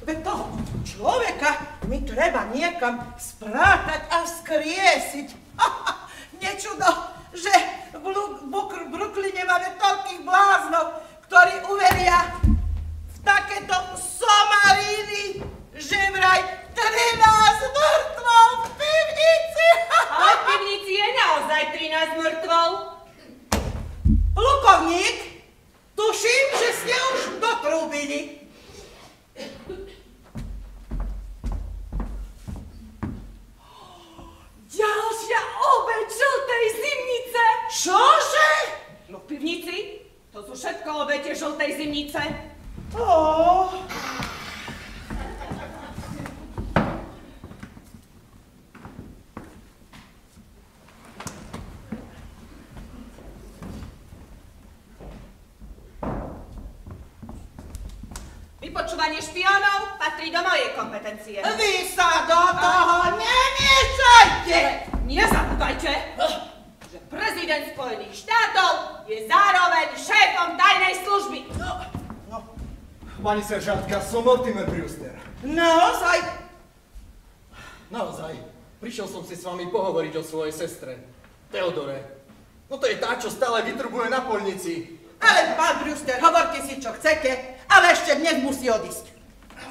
Veď toho človeka mi treba niekam sprátať a vzkriesiť. Nečudo, že v Brooklyne máme toľkých bláznov, ktorí uveria v takéto somariny, že vraj 13 mŕtvol v pivnici. Ale v pivnici je naozaj 13 mŕtvol. Plukovník, tuším, že ste už dotrúbili. Ďalšia obeť žltej zimnice! Čože? No v pivnici? To sú všetko obete žltej zimnice. Vypočúvanie špionov patrí do mojej kompetencie. Vy sa do toho nemiešajte! Nezabúdajte, že prezident Spojených štátov je zároveň šéfom tajnej služby. Pani seržantka, som Mortimer Brewster. Naozaj? Naozaj. Prišiel som si s vami pohovoriť o svojej sestre, Teodore. No to je tá, čo stále vytrubuje na poľnici. Ale pán Brewster, hovorte si, čo chcete, ale ešte dnes musí odísť.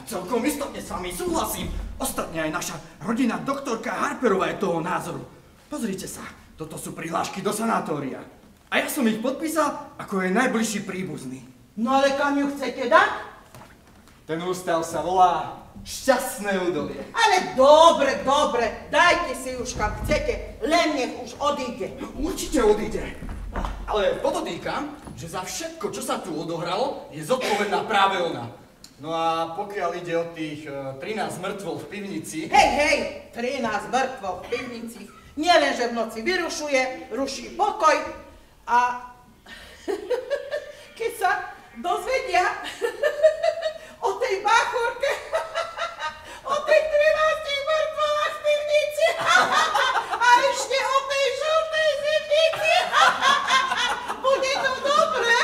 Celkom istotne s vami súhlasím. Ostatne aj naša rodina doktorka Harperová je toho názoru. Pozrite sa, toto sú prihlášky do sanatória. A ja som ich podpísal ako jej najbližší príbuzný. No ale kam ju chcete dať? Ten ústav sa volá Šťastné údolie. Ale dobre, dajte si už kam chcete, len nech už odíde. Určite odíde. Ale podotýkam, že za všetko, čo sa tu odohralo, je zodpovedná práve ona. No a pokiaľ ide o tých 13 mŕtvol v pivnici... Hej, 13 mŕtvol v pivnici. Nielenže v noci vyrušuje, ruší pokoj a... keď sa dozvedia o tej báchorke, o tej 13 mŕtvolách v pivnici a ešte o tej žltej zimnici, bude to dobré.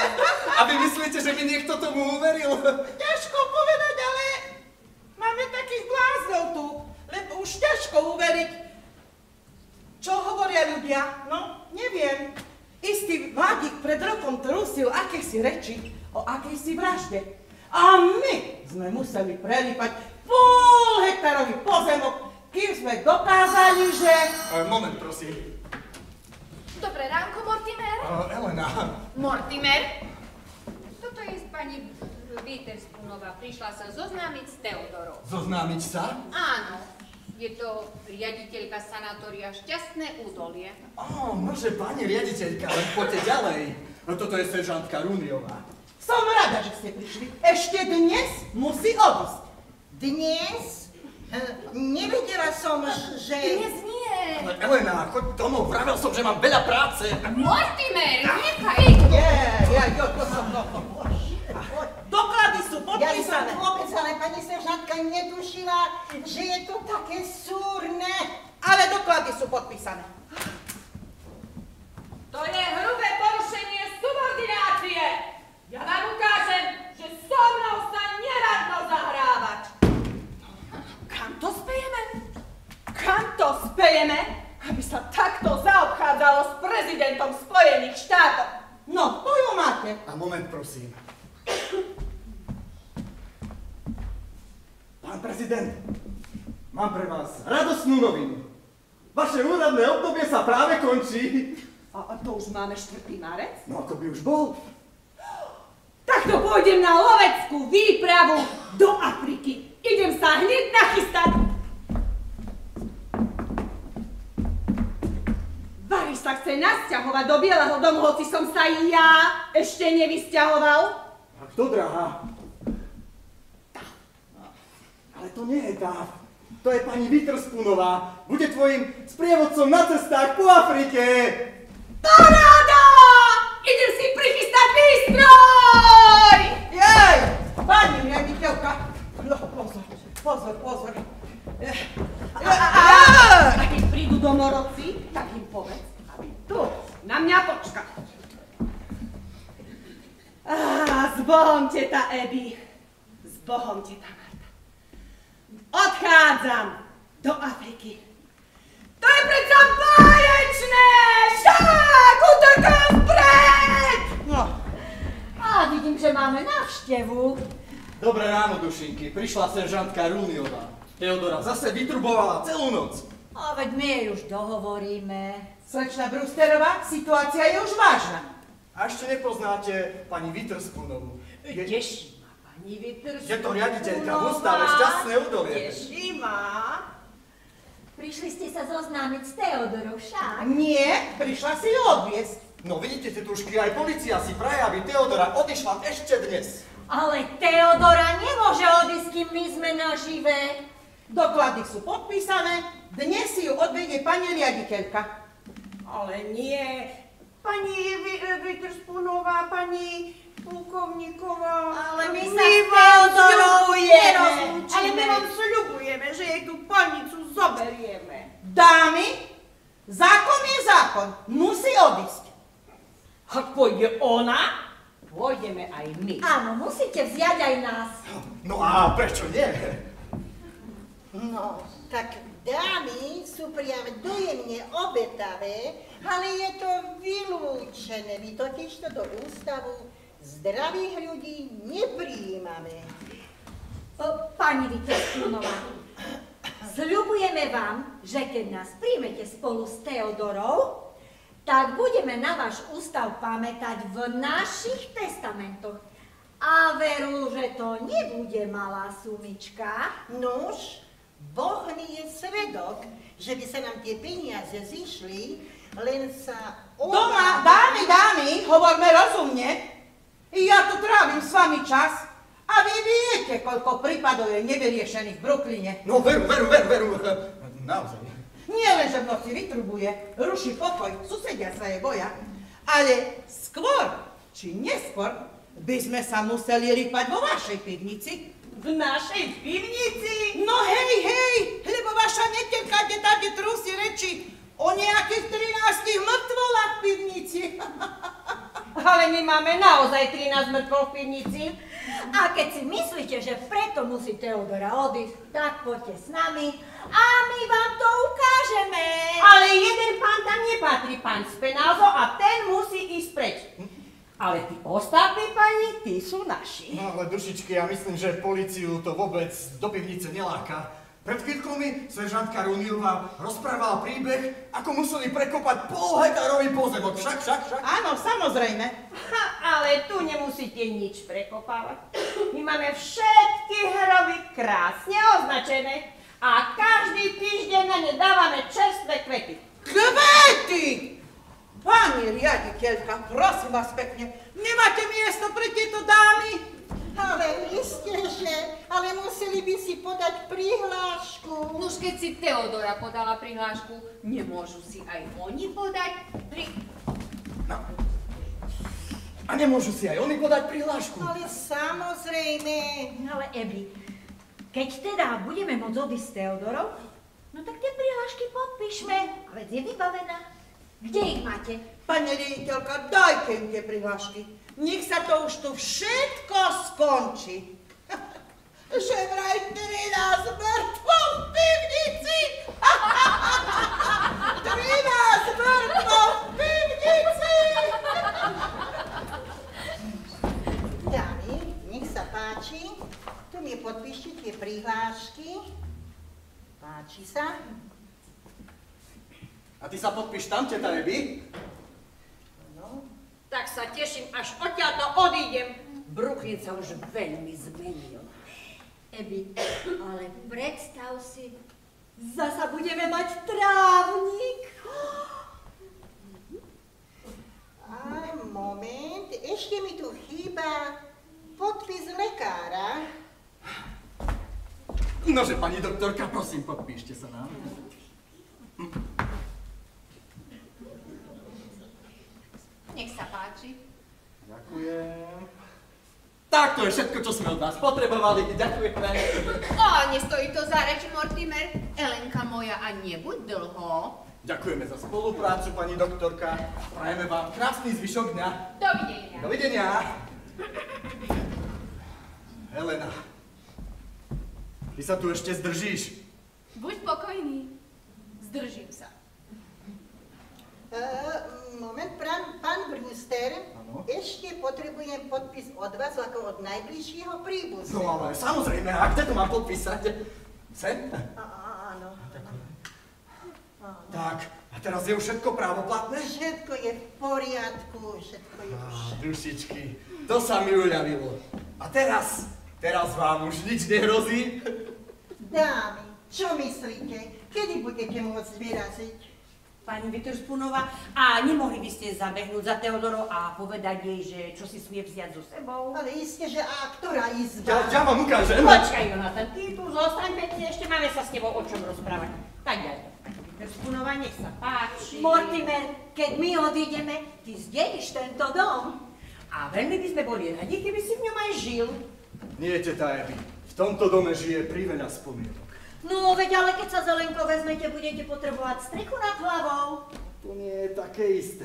A vy myslíte, že mi niekto tomu uveril? Ťažko povedať, ale máme takých bláznov tu, lebo už ťažko uveriť. Čo hovoria ľudia? No, neviem. Istý mladík pred rokom trúsil akési reči o akejsi vražde. A my sme museli prelípať pol-hektarový pozemok, kým sme dokázali, že... Moment, prosím. Dobré ránko, Mortimer. Elena. Mortimer? Toto je pani Witherspoonova. Prišla sa zoznámiť s Teodorou. Zoznámiť sa? Áno. Je to riaditeľka sanatória Šťastné údolie. Nože, pani riaditeľka, len poďte ďalej. No toto je seržantka Runiová. Som rada, že ste prišli. Ešte dnes musí odísť. Dnes? Nevedela som, že... Dnes nie. Ale Elena, choď domov, vravel som, že mám veľa práce. Mortimer, nechaj! To som doklady sú Ja som podpísané. vôbec, ale pani seržantka netušila, že je to také súrne. Ale doklady sú podpísané. To je hrubé porušenie subordinácie. Ja vám ukážem, že so mnou sa neradno zahrávať. Kam to spejeme? Kam to spejeme, aby sa takto zaobchádzalo s prezidentom Spojených štátov? No, to ju máte. A moment, prosím. Pán prezident, mám pre vás radosnú novinu. Vaše úradné obdobie sa práve končí. A to už máme 4. marec? No ako by už bol. Tak to pôjdem na loveckú výpravu do Afriky. Idem sa hneď nachystať. Vary sa chce nasťahovať do Bieleho domu, hoci som sa ja ešte nevysťahoval. A kto, drahá? Ale to nie je tá. To je pani Witherspoonova. Bude tvojim sprievodcom na cestách po Afrike. Paráda! Idem si prichystať výstroj! Jej, pani riaditeľka. No, pozor. A keď prídu domorodci, tak im povedz, aby tu na mňa počkal. S Bohom, teta Ebi. S Bohom, teta Marta. Odchádzam do Afriky. To je predsa báječné! Však, utekám vpred! No, A vidím, že máme návštevu. Dobré ráno, dušinky. Prišla seržantka Rúniová. Teodora zase vytrubovala celú noc. A veď my jej už dohovoríme. slečna Brewsterová, situácia je už vážna. A ešte nepoznáte pani Witherspoonovú. Teší ma, pani Witherspoonová. Je to riaditeľka v ústave Šťastné údolie. Teší ma. Prišli ste sa zoznámiť s Teodorou, však? Nie, prišla si ju odviesť. No vidíte, tetušky, aj polícia si praje, aby Teodora odišla ešte dnes. Ale Teodora nemôže odísť, kým my sme nažive. Doklady sú podpísané, dnes si ju odvedie pani riaditeľka. Ale nie. Pani Witherspoonová, pani plukovníková. Ale my sa s Teodorou nerozlúčime. Ale my vám sľubujeme, že jej tú panicu zoberieme. Dámy, zákon je zákon, musí odísť. Ak pôjde ona, pôjdeme aj my. Áno, musíte vziať aj nás. No a prečo nie? No, tak dámy sú priam dojemne obetavé, ale je to vylúčené. My totižto do ústavu zdravých ľudí neprijímame. Pani Witherspoonová, sľubujeme vám, že keď nás príjmete spolu s Teodorou, tak budeme na váš ústav pamätať v našich testamentoch. A veru, že to nebude malá sumička. Nuž, Boh mi je svedok, že by sa nám tie peniaze zišli, len sa Doma, dámy, hovorme rozumne. Ja tu trávim s vami čas a vy viete, koľko prípadov je nevyriešených v Brooklyne. No veru. Naozaj. Nie len, že v noci vytrubuje, ruší pokoj, susedia sa jej boja, ale skôr či neskôr by sme sa museli rýpať vo vašej pivnici. V našej pivnici? No hej, lebo vaša neteľka tady trúsi reči o nejakých 13 mŕtvolách v pivnici. Ale my máme naozaj 13 mŕtvol v pivnici. A keď si myslíte, že preto musí Teodora odísť, tak poďte s nami a my vám to ukážeme. Ale jeden pán tam nepatrí, pán Spenalzo, a ten musí ísť preč. Ale tí ostatní pani, tí sú naši. No ale dušičky, ja myslím, že políciu to vôbec do pivnice neláka. Pred chvíľkou mi seržantka Rúniová rozprávala príbeh, ako museli prekopať polhektárový pozemok. Však. Áno, samozrejme. Ale tu nemusíte nič prekopávať. My máme všetky hroby krásne označené a každý týždeň na ne dávame čerstvé kvety. Kvety! Pani riaditeľka, prosím vás pekne, nemáte miesto pre tieto dámy? Ale ale museli by si podať prihlášku. Nuž keď si Teodora podala prihlášku, nemôžu si aj oni podať No. A nemôžu si aj oni podať prihlášku? Ale samozrejme. Ale Ebi, keď teda budeme môcť odísť s Teodorou, no tak tie prihlášky podpíšme, a veď je vybavená. Kde ich máte? Pani riaditeľka, dajte im tie prihlášky. Nech sa to už tu všetko skončí. Že vraj 13 mŕtvol v pivnici! 13 mŕtvol v pivnici! Dámy, nech sa páči. Tu mi podpíšte tie prihlášky. Páči sa? A ty sa podpíš tam, teta Ebi? No. Tak sa teším, až odtiaľto odídem. Brooklyn sa už veľmi zmenil. Ebi, ale predstav si, zasa budeme mať trávnik. A moment, ešte mi tu chýba podpis lekára. Nože, pani doktorka, prosím, podpíšte sa nám. Nech sa páči. Ďakujem. Tak to je všetko, čo sme od vás potrebovali. Ďakujeme. O, nestojí to za reč, Mortimer. Elenka moja, a nebuď dlho. Ďakujeme za spoluprácu, pani doktorka. Prajeme vám krásny zvyšok dňa. Dovidenia. Dovidenia. Helena, ty sa tu ešte zdržíš? Buď pokojný. Zdržím sa. Moment, pán Brewster, ešte potrebujem podpis od vás ako od najbližšieho príbuzného. No ale samozrejme, a kde to mám podpísať? Sem? Áno. Tak, a teraz je už všetko právoplatné? Všetko je v poriadku, všetko je už. Dušičky, to sa mi uľavilo. A teraz vám už nič nehrozí? Dámy, čo myslíte? Kedy budete môcť vyraziť? Pani Witherspoonova, a nemohli by ste zabehnúť za Teodorou a povedať jej, že čo si smie vziať so sebou? Ale isté, že a ktorá izba? Ja vám ukážem. Počkaj, Jonathan, ty tu zostaň pekne, ešte máme sa s tebou o čom rozprávať. Tak ďalej. Pani Witherspoonova, nech sa páči. Mortimer, keď my odídeme, ty zdedíš tento dom. A veľmi by sme boli radi, keby si v ňom aj žil. Nie, teta Evi, v tomto dome žije priveľa spomienok. No, veď ale keď sa Zelenko vezmete, budete potrebovať strechu nad hlavou. To nie je také isté.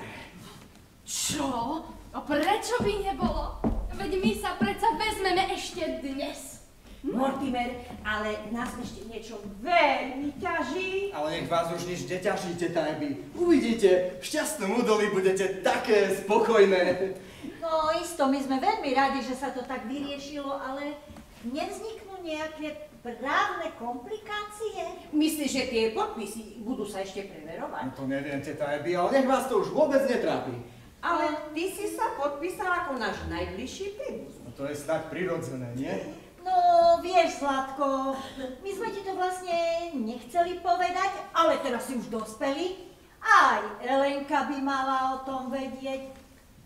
Čo? A prečo by nebolo? Veď my sa predsa vezmeme ešte dnes. Mortimer, ale nás ešte niečo veľmi ťaží. Ale nech vás už nič neťaží, teta Evi. Uvidíte, v šťastnom údolí budete také spokojné. No isto, my sme veľmi radi, že sa to tak vyriešilo, ale nevzniknú nejaké právne komplikácie? Myslíš, že tie podpisy budú sa ešte preverovať? No to neviem, teta Evi, ale nech vás to už vôbec netrápi. Ale ty si sa podpísal ako náš najbližší príbuzný. No to je snad prirodzené, nie? No, vieš, Zlatko, my sme ti to vlastne nechceli povedať, ale teraz si už dospeli. Aj Elenka by mala o tom vedieť.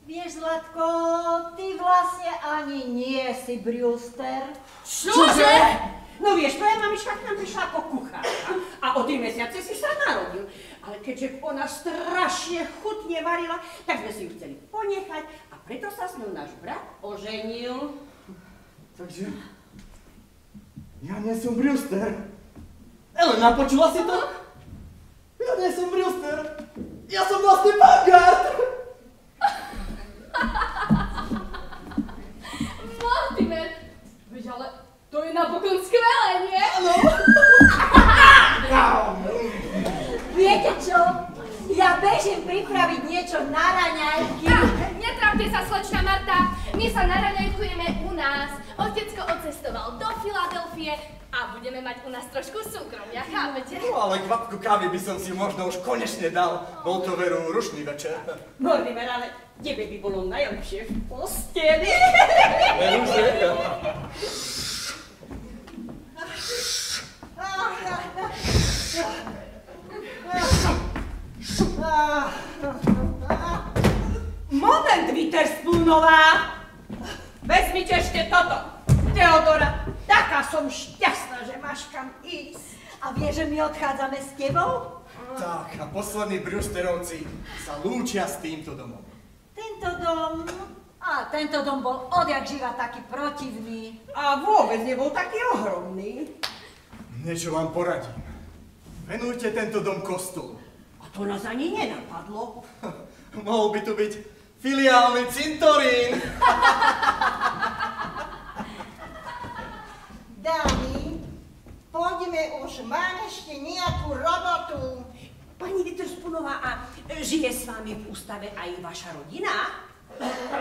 Vieš, Zlatko, ty vlastne ani nie si Brewster. Čože? No vieš, tvoja mamička k nám prišla ako kuchárka a o 3 mesiace si sa narodil. Ale keďže ona strašne chutne varila, tak sme si ju chceli ponechať a preto sa s ňou náš brat oženil. Takže ja nie som Brewster. Elena, počula si to? Ja nie som Brewster. Ja som vlastne Vanguard. Mortimer, veď ale to je napokon skvelé, nie? Áno. Viete čo? Ja bežím pripraviť niečo na raňajky. Netrápte sa, slečna Marta. My sa naraňajkujeme u nás. Otecko odcestoval do Filadelfie a budeme mať u nás trošku súkromia, chápete? No ale kvapku kávy by som si možno už konečne dal. Bol to veru rušný večer. Mortimer, ale tebe by bolo najlepšie v posteli. Veru, že? Moment, Witherspoonova! Vezmite ešte toto. Teodora, taká som šťastná, že máš kam ísť. A vieš, že my odchádzame s tebou? Tak, a poslední Brewsterovci sa lúčia s týmto domom. Tento dom bol odjak živa taký protivný. A vôbec nebol taký ohromný. Niečo vám poradím. Venujte tento dom kostolu. A to nás ani nenapadlo. Mohol by tu byť filiálny cintorín. Dámy, poďme už, mám ešte nejakú robotu. Pani Witherspoonova, a žije s vami v ústave aj vaša rodina?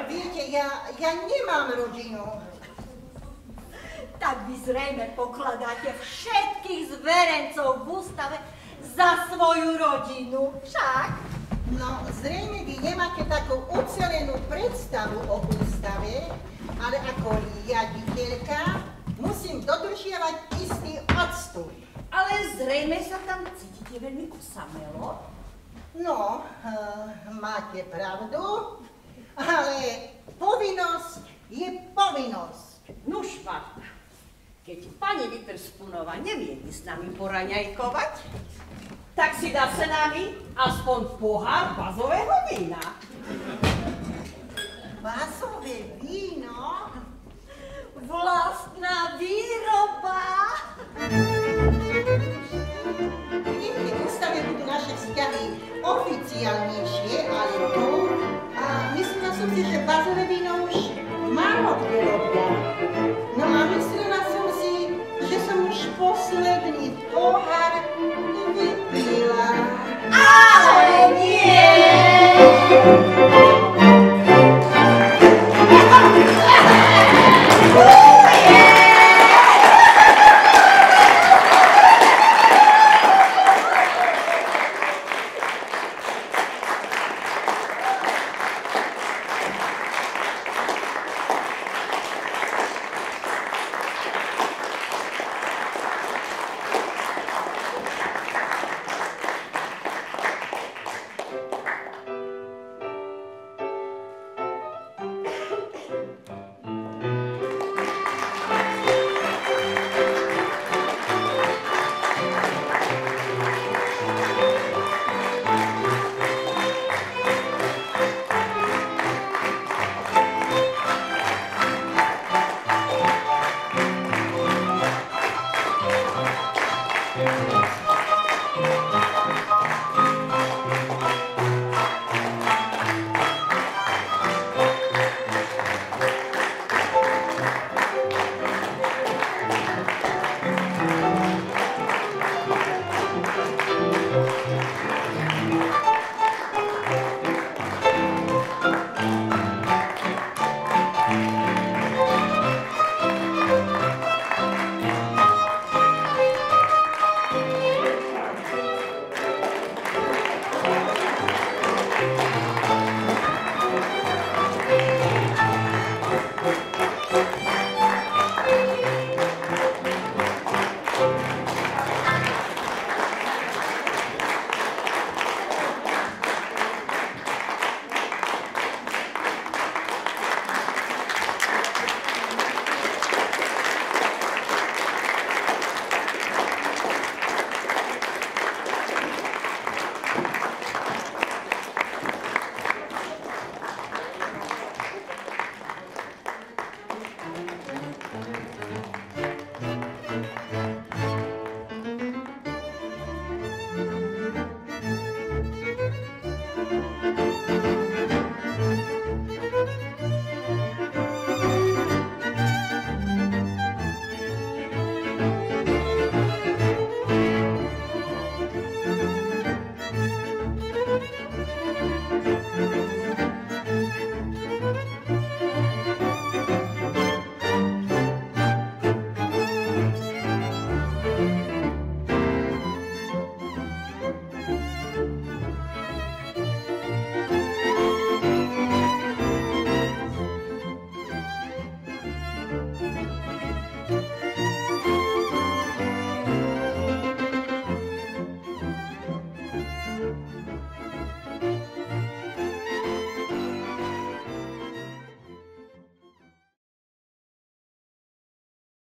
Viete, ja nemám rodinu. Tak vy zrejme pokladáte všetkých zverencov v ústave za svoju rodinu, však? No, zrejme vy nemáte takú ucelenú predstavu o ústave, ale ako riaditeľka musím dodržiavať istý odstup. Ale zrejme sa tam cítite veľmi osamelo. No, máte pravdu, ale povinnosť je povinnosť. Nuž, Marta, keď pani Witherspoonova nemieni s nami poraňajkovať, tak si dá sa nami aspoň pohár bazového vína. Bazové víno? Vlastná výroba. Keď v ústave budú naše vzťahy pohár vypila. Ale nie!